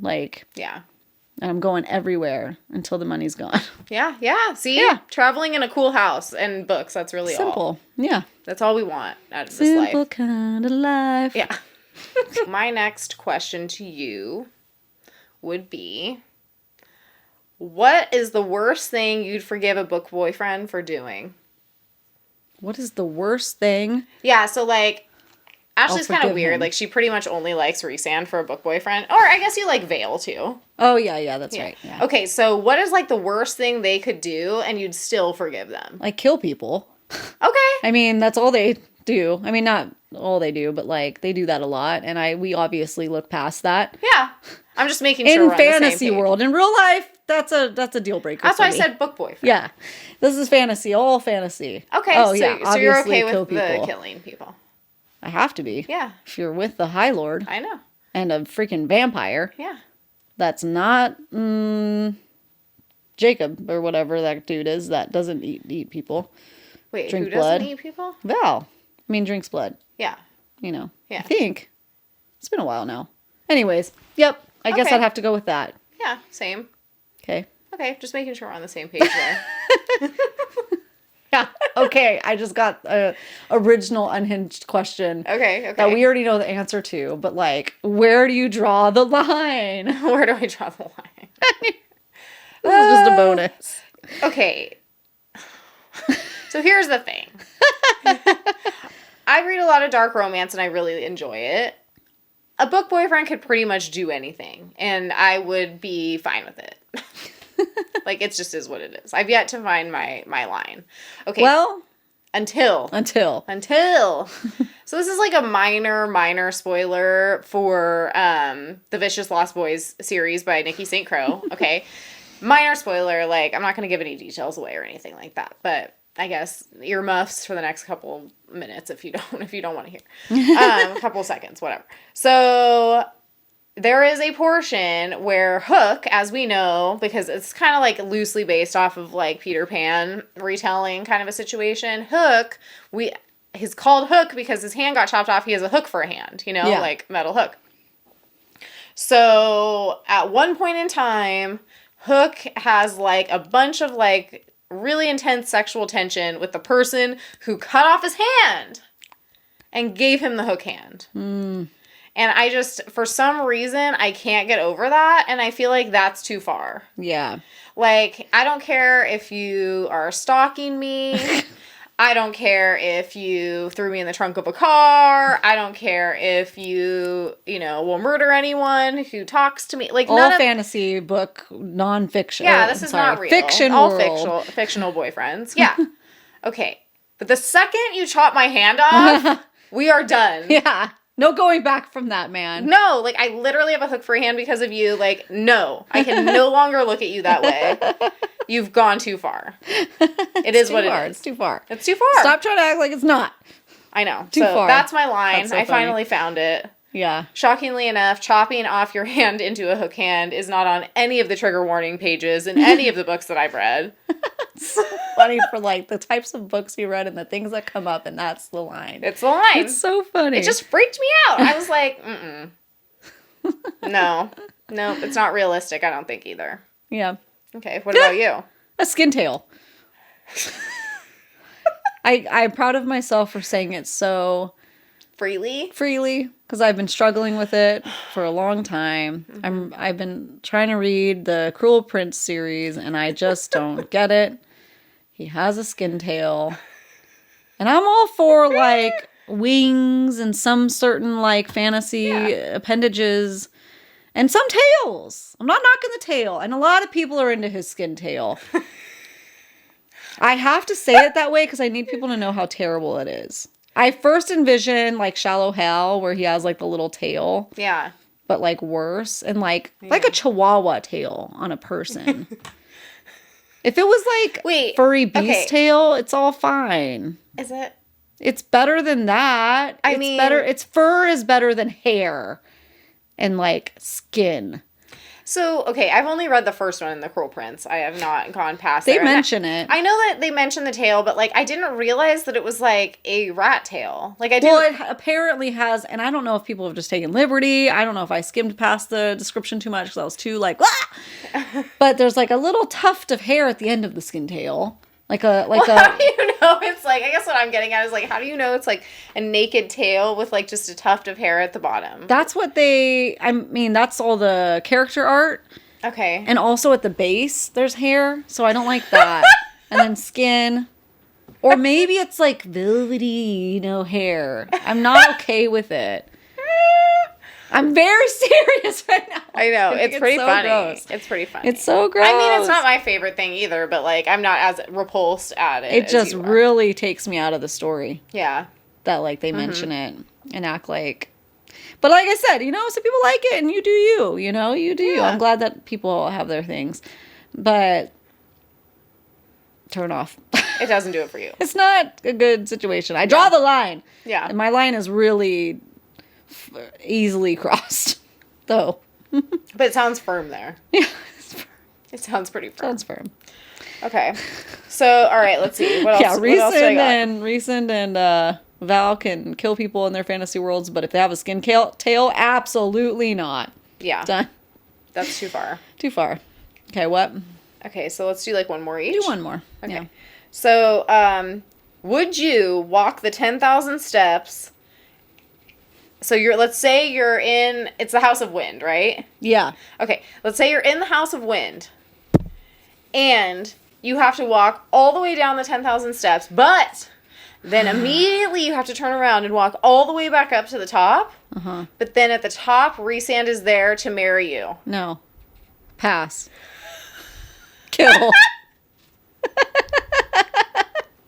And I'm going everywhere until the money's gone. Yeah. See? Yeah. Traveling in a cool house and books. That's really simple. Yeah. That's all we want out of this life. Simple kind of life. Yeah. My next question to you would be, What is the worst thing you'd forgive a book boyfriend for doing? What is the worst thing? Yeah, so, like, Ashley's kind of forgive weird. him. Like, she pretty much only likes Rhysand for a book boyfriend. Or I guess you like Vale, too. Oh, yeah, that's right. Yeah. Okay, so what is, like, the worst thing they could do and you'd still forgive them? Like, kill people. Okay. I mean, that's all they do. I mean, not all they do, but, like, they do that a lot. And we obviously look past that. Yeah. I'm just making sure in we're on the same fantasy page. world. In real life, that's a deal breaker. That's for why me. I said book boyfriend. Yeah. This is fantasy, all fantasy. Okay, Oh, so, yeah, so you're obviously okay with kill the people. killing people. I have to be. Yeah. If you're with the High Lord I know. and a freaking vampire. Yeah. That's not Jacob or whatever that dude is that doesn't eat people. Wait, Drink who doesn't blood. eat people? Val. I mean, drinks blood. Yeah. You know. Yeah. I think. It's been a while now. Anyways. Yep. I guess Okay. I'd have to go with that. Yeah, same. Okay. Okay, just making sure we're on the same page there. Yeah. Okay. I just got a original unhinged question. Okay. That we already know the answer to, but like, where do you draw the line? Where do I draw the line? This is just a bonus. Okay. So here's the thing. I read a lot of dark romance and I really enjoy it. A book boyfriend could pretty much do anything and I would be fine with it. Like, it just is what it is. I've yet to find my line. Okay. Well, until. So this is like a minor spoiler for the Vicious Lost Boys series by Nikki St. Crow. Okay. Minor spoiler, like, I'm not going to give any details away or anything like that, but I guess earmuffs for the next couple minutes if you don't want to hear. A couple seconds, whatever. So there is a portion where Hook, as we know, because it's kind of like loosely based off of like Peter Pan retelling kind of a situation. Hook, he's called Hook because his hand got chopped off. He has a hook for a hand, like metal hook. So at one point in time, Hook has like a bunch of like really intense sexual tension with the person who cut off his hand and gave him the hook hand. And I just, for some reason, I can't get over that. And I feel like that's too far. Yeah. Like, I don't care if you are stalking me. I don't care if you threw me in the trunk of a car. I don't care if you will murder anyone who talks to me. Like, all none of fantasy book, nonfiction. Yeah, this is not real. Fiction all world. fictional boyfriends. Yeah. Okay. But the second you chop my hand off, we are done. Yeah. No going back from that, man. No, like, I literally have a hook for a hand because of you. Like, no. I can no longer look at you that way. You've gone too far. It is what it is. It's too far. It's too far. Stop trying to act like it's not. I know. Too far. That's my line. That's so I funny. finally found it. Yeah. Shockingly enough, chopping off your hand into a hook hand is not on any of the trigger warning pages in any of the books that I've read. It's so funny for like the types of books you read and the things that come up, and that's the line. It's the line. It's so funny. It just freaked me out. I was like, No, it's not realistic, I don't think either. Yeah. Okay, what about you? A skin tail. I'm proud of myself for saying it so Freely, because I've been struggling with it for a long time. I've been trying to read the Cruel Prince series and I just don't get it. He has a skin tail. And I'm all for like wings and some certain like fantasy appendages and some tails. I'm not knocking the tail. And a lot of people are into his skin tail. I have to say it that way because I need people to know how terrible it is. I first envision like Shallow Hal where he has like the little tail. Yeah. But like worse and like a chihuahua tail on a person. If it was like furry beast tail, it's all fine. Is it? It's better than that. I mean, its fur is better than hair and like skin. So, okay, I've only read the first one in The Cruel Prince. I have not gone past They mention it. I know that they mention the tail, but, like, I didn't realize that it was, like, a rat tail. Like, I didn't... Well, it apparently has, and I don't know if people have just taken liberty. I don't know if I skimmed past the description too much because I was too, like, ah! But there's, like, a little tuft of hair at the end of the skin tail. How do you know it's like, I guess what I'm getting at is like, how do you know it's like a naked tail with like just a tuft of hair at the bottom? That's what that's all the character art. Okay. And also at the base, there's hair, so I don't like that. And then skin. Or maybe it's like velvety, hair. I'm not okay with it. I'm very serious right now. I know. It's pretty so funny. Gross. It's pretty funny. It's so gross. I mean, it's not my favorite thing either, but like, I'm not as repulsed at it. It just really takes me out of the story. Yeah. That like they mention it and act like. But like I said, some people like it and you do you. You do you. I'm glad that people have their things. But turn off. It doesn't do it for you. It's not a good situation. I draw the line. Yeah. And my line is really easily crossed, though. But it sounds firm there. Yeah. It sounds pretty firm. Sounds firm. Okay. So, all right, let's see. What else? Yeah, what else do I got? Rhysand and Val can kill people in their fantasy worlds, but if they have a skin tail, absolutely not. Yeah. Done. That's too far. Too far. Okay, what? Okay, so let's do like one more each. Do one more. Okay. Yeah. So, would you walk the 10,000 steps? So let's say you're in, it's the House of Wind, right? Yeah. Okay, let's say you're in the House of Wind, and you have to walk all the way down the 10,000 steps, but then immediately you have to turn around and walk all the way back up to the top. Uh-huh. But then at the top, Rhysand is there to marry you. No. Pass. Kill.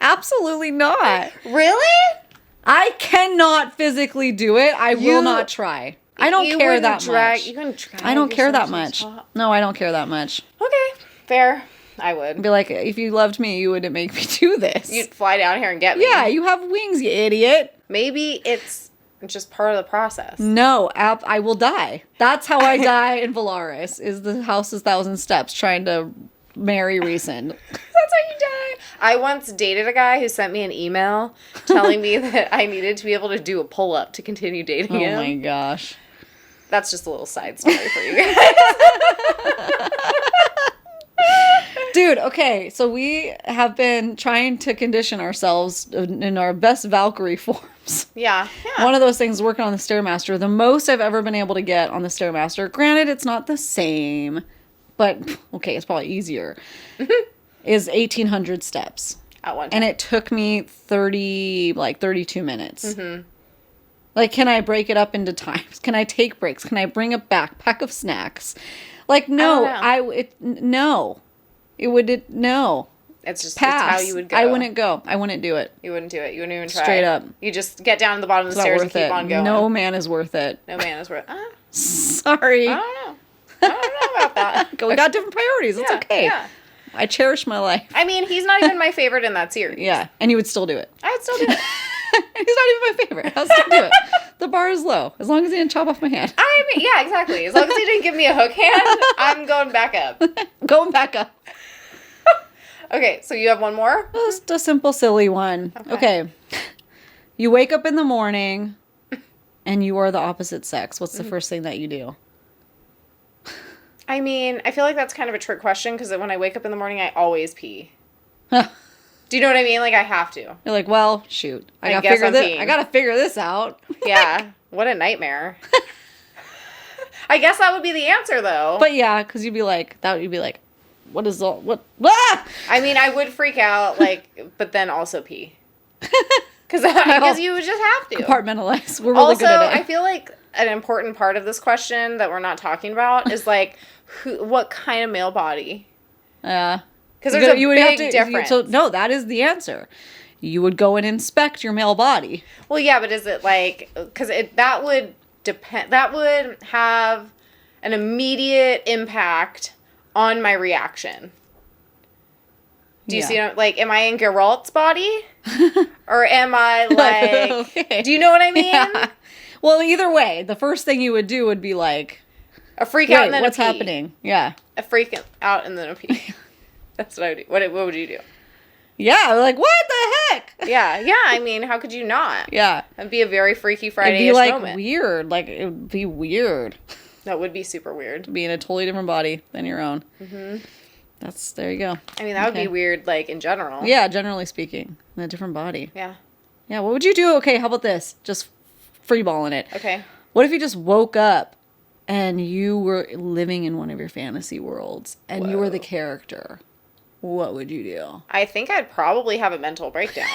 Absolutely not. Really? I cannot physically do it. I will not try. I don't care that much. You can drag I don't care that yourself to the much. top. No, I don't care that much. Okay, fair. I would. Be like, if you loved me, you wouldn't make me do this. You'd fly down here and get me. Yeah, you have wings, you idiot. Maybe it's just part of the process. No, I will die. That's how I die in Valaris, is the House's 1,000 Steps, trying to marry Rhysand. That's how you die. I once dated a guy who sent me an email telling me that I needed to be able to do a pull-up to continue dating him. Oh my gosh. That's just a little side story for you guys. Dude, okay, so we have been trying to condition ourselves in our best Valkyrie forms. Yeah. One of those things, working on the Stairmaster, the most I've ever been able to get on the Stairmaster, granted it's not the same, but okay, it's probably easier, is 1,800 steps. At one time. And it took me 32 minutes. Mm-hmm. Like, can I break it up into times? Can I take breaks? Can I bring a backpack of snacks? Like, no, no. No. It's just Pass. It's how you would go. I wouldn't go. I wouldn't do it. You wouldn't do it. You wouldn't even try. Straight up. You just get down to the bottom of the stairs and keep on going. No man is worth it. No man is worth it. Sorry. I don't know. I don't know about that. We got different priorities. It's okay. Yeah. I cherish my life. I mean, he's not even my favorite in that series. Yeah. And you would still do it. I would still do it. He's not even my favorite. I'll still do it. The bar is low. As long as he didn't chop off my hand. I mean, yeah, exactly. As long as he didn't give me a hook hand, I'm going back up. Going back up. Okay, so you have one more? Just a simple, silly one. Okay. You wake up in the morning and you are the opposite sex. What's the first thing that you do? I mean, I feel like that's kind of a trick question because when I wake up in the morning, I always pee. Do you know what I mean? Like, I have to. You're like, well, shoot. I gotta figure this out. Yeah. What a nightmare. I guess that would be the answer, though. But yeah, because you'd be like, what is all, what? Ah! I mean, I would freak out, like, but then also pee. Because you would just have to. Compartmentalize. We're really good at it. I feel like an important part of this question that we're not talking about is, like, what kind of male body? Yeah. Because there's a big difference. So, no, that is the answer. You would go and inspect your male body. Well, yeah, but is it like, because that would depend, that would have an immediate impact on my reaction. Do you see, like, am I in Geralt's body? Or am I, like, okay. Do you know what I mean? Yeah. Well, either way, the first thing you would do would be like, a freak out and then what's a pee. happening? Yeah. A freak out and then a pee. That's what I would do. What would you do? Yeah, like, what the heck? Yeah, I mean, how could you not? Yeah. It'd be a very Freaky Friday-ish It'd be, like, moment. weird. Like, it would be weird. That would be super weird. To be in a totally different body than your own. Mm-hmm. There you go. I mean, that would be weird, like, in general. Yeah, generally speaking. In a different body. Yeah. Yeah, what would you do? Okay, how about this? Just freeballing it. Okay. What if you just woke up and you were living in one of your fantasy worlds and you were the character, what would you do? I think I'd probably have a mental breakdown.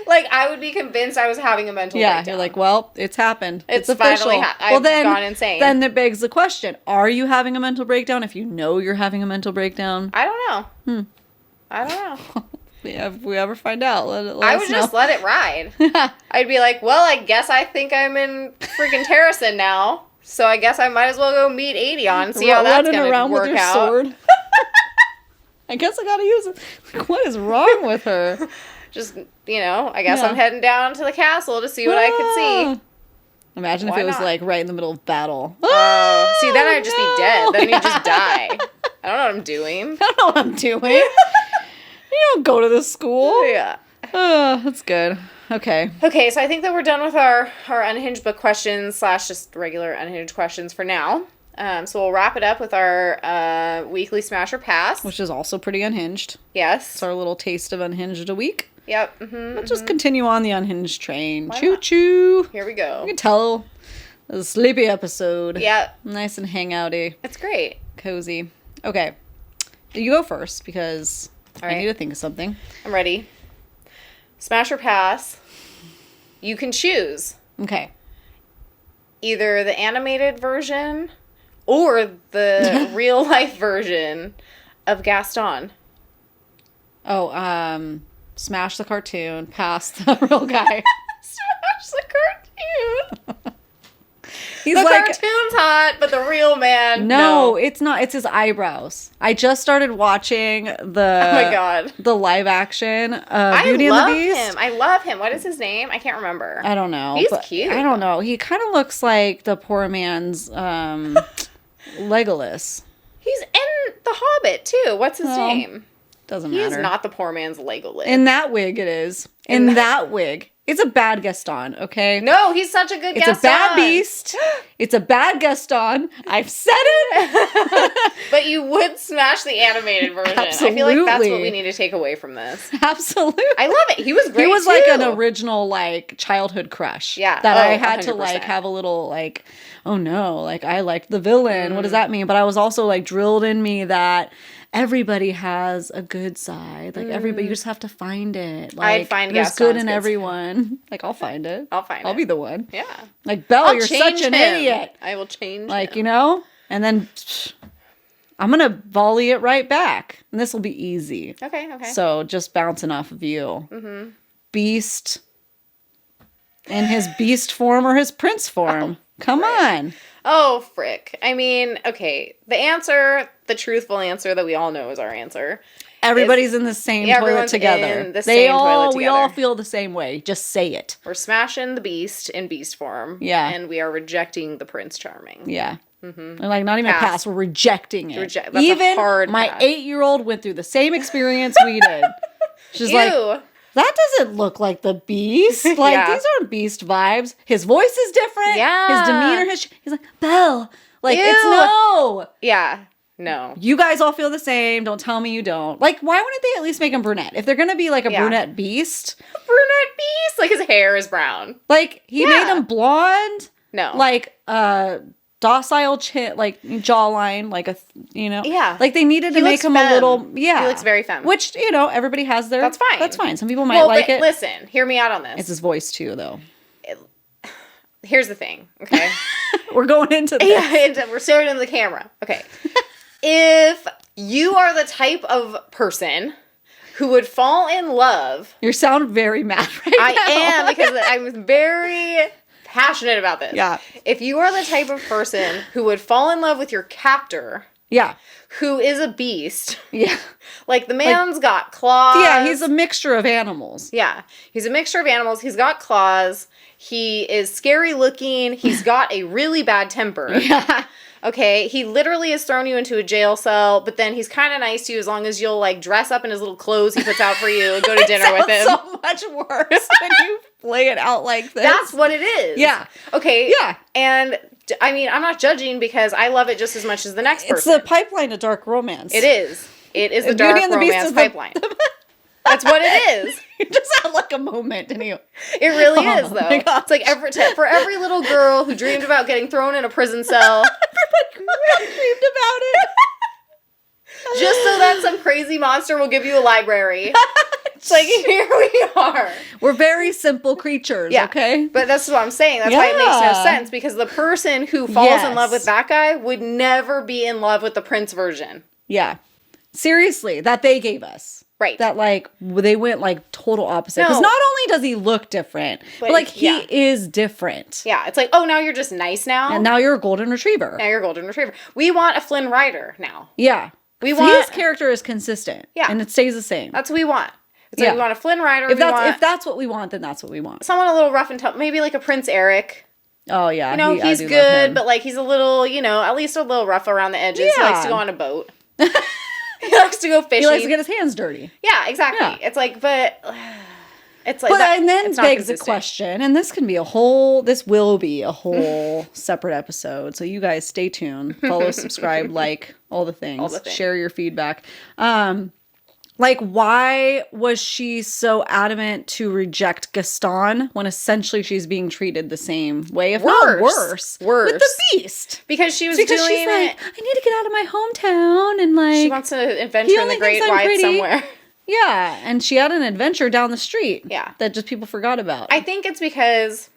Like, I would be convinced I was having a mental breakdown. Yeah, you're like, well, it's happened. It's official. finally I've gone insane. Then it begs the question, are you having a mental breakdown if you know you're having a mental breakdown? I don't know. I don't know. Yeah, if we ever find out, let I us would know. just let it ride. I'd be like, well, I guess I think I'm in freaking Terracin now, so I guess I might as well go meet Adion and see how that's going to work around with your out. sword. I guess I gotta use it. Like, what is wrong with her? Just, I guess I'm heading down to the castle to see what I could see. Imagine Why if it was not? like right in the middle of battle. See, then I'd just be dead. Then you'd just die. I don't know what I'm doing. I don't know what I'm doing. You don't go to this school. Yeah. That's good. Okay. Okay, so I think that we're done with our unhinged book questions / just regular unhinged questions for now. So we'll wrap it up with our weekly Smash or Pass. Which is also pretty unhinged. Yes. It's our little taste of unhinged a week. Yep. Let's just continue on the unhinged train. Why Choo not? choo. Here we go. You can tell it's a sleepy episode. Yep. Nice and hangouty. It's great. Cozy. Okay. You go first because I need to think of something. I'm ready. Smash or Pass. You can choose Okay. either the animated version or the real life version of Gaston. Oh, smash the cartoon, pass the real guy. Smash the cartoon. He's The like, cartoon's hot, but the real man, no, it's not. It's his eyebrows. I just started watching Oh my god. the live action Beauty I and the love Beast. him. I love him. What is his name? I can't remember. I don't know. He's but cute. I don't know. He kind of looks like the poor man's Legolas. He's in The Hobbit, too. What's his name? Doesn't He matter. is not the poor man's Legolas. In that wig, it is. In that wig. It's a bad Gaston, okay? No, he's such a good It's Gaston. a bad beast. It's a bad Gaston. I've said it. But you would smash the animated version. I feel like that's what Absolutely. we need to take away from this. Absolutely. I love it. He was great, He was too. like an original like childhood crush. Yeah. That Oh, I had to 100%. like have a little like, oh no, like I liked the villain. What does that mean? But I was also like drilled in me that everybody has a good side. Like everybody, you just have to find it. Like I'd find there's Gaston's good in good everyone. Like I'll find it. I'll be the one. Yeah. Like Belle, I'll you're change such an him. idiot. I will change Like, him. you know? And then I'm going to volley it right back. And this will be easy. Okay. So just bouncing off of you. Mm-hmm. Beast in his beast form or his prince form. Come on. Oh, frick. I mean, okay. The truthful answer that we all know is our answer. Everybody's in the same toilet everyone's together. in the same toilet We all together. feel the same way. Just say it. We're smashing the beast in beast form. Yeah. And we are rejecting the Prince Charming. Yeah. Mm-hmm. Like not even a pass. We're rejecting it. That's a even hard my pass. 8-year-old went through the same experience we did. She's like, Ew. that doesn't look like the beast. Like, Yeah. these aren't beast vibes. His voice is different. Yeah. His demeanor, he's like, Belle. Like, Ew. it's no. Yeah. No. You guys all feel the same. Don't tell me you don't. Like, why wouldn't they at least make him brunette? If they're going to be like a Yeah. brunette beast, Brunette beast. Like his hair is brown. like, he Yeah. made him blonde. No. Like, docile chin, like jawline, like Yeah. like they needed to He make looks him femme. a little, yeah. He looks very femme. Which, everybody has their. That's fine. That's fine. Some people might like but it. Listen, hear me out on this. It's his voice too, though. Here's the thing, okay? We're going into this. Yeah, and we're staring into the camera. Okay. If you are the type of person who would fall in love, You sound very mad right now. I am because I'm very passionate about this. Yeah. If you are the type of person who would fall in love with your captor, Yeah. who is a beast, Yeah. like the man's got claws. Yeah, he's a mixture of animals. Yeah, he's a mixture of animals. He's got claws. He is scary looking. He's got a really bad temper. Yeah. Okay, he literally has thrown you into a jail cell, but then he's kind of nice to you as long as you'll like dress up in his little clothes he puts out for you and go to dinner with him. So much worse when you play it out like this. That's what it is. Yeah. Okay. Yeah. And I mean, I'm not judging because I love it just as much as the next It's person. the pipeline to dark romance. It is. It is the Beauty dark and the Beast romance is the- pipeline. That's what it is. You just had like a moment, and It really Oh is, though. my gosh. It's like for every little girl who dreamed about getting thrown in a prison cell, dreamed about it. just so that some crazy monster will give you a library. It's like, here we are. We're very simple creatures, okay? But that's what I'm saying. That's why it makes no sense, because the person who falls in love with that guy would never be in love with the prince version. Yeah. Seriously, that they gave us. Right. That, like, they went, like, total opposite. Because not only does he look different, but like, he is different. Yeah. It's like, oh, now you're just nice now? And now you're a golden retriever. Now you're a golden retriever. We want a Flynn Rider now. Yeah. His character is consistent. Yeah. And it stays the same. That's what we want. It's like we want a Flynn Rider. If that's what we want, then that's what we want. Someone a little rough and tough. Maybe like a Prince Eric. Oh, yeah. You know, he's good, but like he's a little, at least a little rough around the edges. Yeah. He likes to go on a boat. He likes to go fishing. He likes to get his hands dirty. Yeah, exactly. Yeah. It's like, but it's like, and then begs the question, and this will be a whole separate episode. So you guys stay tuned, follow, subscribe, like all the things, share your feedback. Like, why was she so adamant to reject Gaston when essentially she's being treated the same way, if not worse, with the Beast? Because she's like, I need to get out of my hometown, and like she wants to adventure in the Great Wide somewhere. Yeah, and she had an adventure down the street. Yeah, that just people forgot about. I think it's because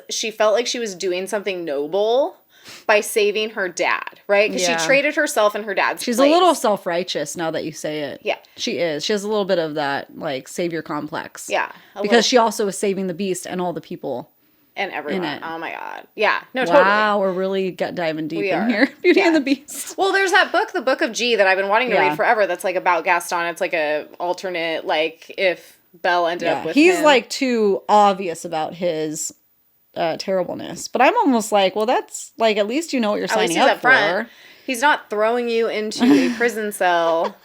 she felt like she was doing something noble by saving her dad, right? Because she traded herself and her dad's She's place. a little self-righteous now that you say it. Yeah. She is. She has a little bit of that, like, savior complex. Yeah. Because she also is saving the Beast and all the people. And everyone. In it. Oh, my God. Yeah. No, totally. Wow, we're really diving deep in here. Beauty and the Beast. Well, there's that book, The Book of G, that I've been wanting to read forever, that's, like, about Gaston. It's, like, a alternate, like, if Belle ended up with him. He's, like, too obvious about his terribleness, but I'm almost like, well, that's like, at least you know what you're signing up for. He's not throwing you into a prison cell.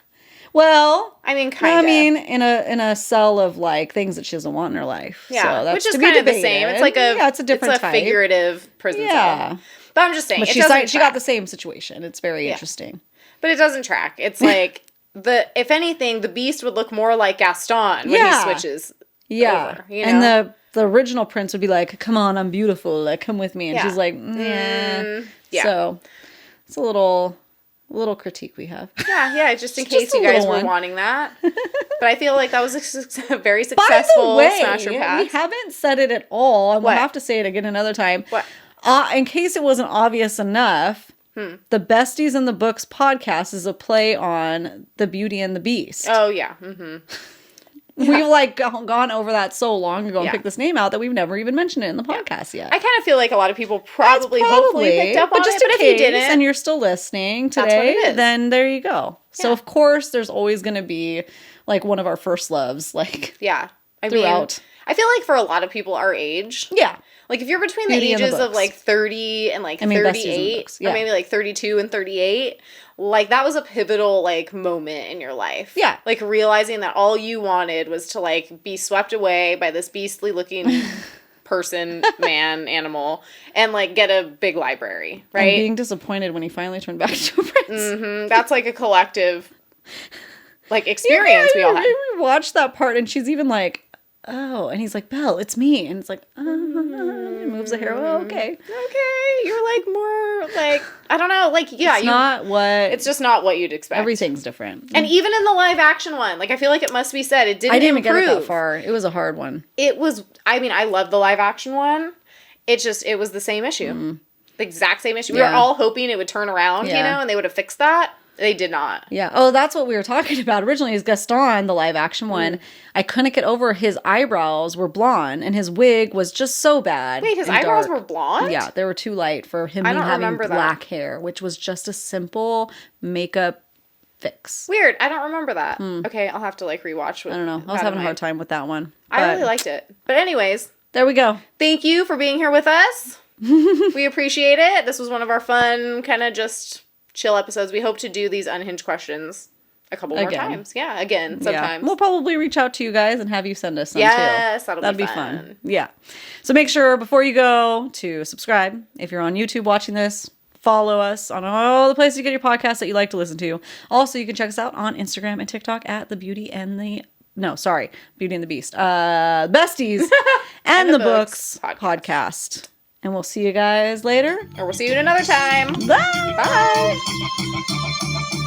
Well, I mean, kind of. I mean, in a cell of like things that she doesn't want in her life. Yeah, so that's which is kind of the same. It's like it's a different type. Figurative prison cell. But I'm just saying, but she got the same situation. It's very interesting. But it doesn't track. It's like if anything, the Beast would look more like Gaston when he switches. Yeah, over, and the original prince would be like, "Come on, I'm beautiful. Like, come with me." And she's like, "Yeah." So it's a little critique we have. Yeah. Just in case you guys were wanting that. But I feel like that was a very successful Smasher Pass. We haven't said it at all, and we'll have to say it again another time. What? In case it wasn't obvious enough, the Besties in the Books podcast is a play on the Beauty and the Beast. Oh yeah. Mm-hmm. We've like gone over that so long ago and picked this name out that we've never even mentioned it in the podcast yet. I kind of feel like a lot of people hopefully picked up on it, but if you didn't, and you're still listening today, then there you go. So of course, there's always going to be like one of our first loves, like throughout. I feel like for a lot of people our age, like if you're between the ages of like 30 and like 38, or maybe like 32 and 38. Like, that was a pivotal, like, moment in your life. Yeah. Like, realizing that all you wanted was to, like, be swept away by this beastly-looking person, man, animal, and, like, get a big library, right? And being disappointed when he finally turned back to a prince. Mm-hmm. That's, like, a collective, like, experience we all had. We watched that part, and she's even like, oh, and he's like, Belle, it's me. And it's like, moves the hair. Oh, okay. You're like more like, I don't know, like, it's just not what you'd expect. Everything's different. And even in the live action one, like, I feel like it must be said, it didn't improve. I didn't get it that far. It was a hard one. It was, I mean, I love the live action one. It was the same issue. The exact same issue. We were all hoping it would turn around, and they would have fixed that. They did not. Yeah. Oh, that's what we were talking about originally is Gaston, the live action one. I couldn't get over his eyebrows were blonde and his wig was just so bad. Wait, his eyebrows were blonde? Yeah, they were too light for him having black hair, which was just a simple makeup fix. Weird. I don't remember that. Okay, I'll have to like rewatch it. I don't know. I was having a hard time with that one. I really liked it. But anyways. There we go. Thank you for being here with us. We appreciate it. This was one of our fun kind of just chill episodes. We hope to do these unhinged questions a couple more times. Yeah, again, sometimes. Yeah. We'll probably reach out to you guys and have you send us some too. Yes, that'd be fun. Yeah. So make sure before you go to subscribe. If you're on YouTube watching this, Follow us on all the places you get your podcasts that you like to listen to. Also, you can check us out on Instagram and TikTok at Beauty and the Beast. Besties and the Books podcast. And we'll see you guys later. Or we'll see you at another time. Bye. Bye.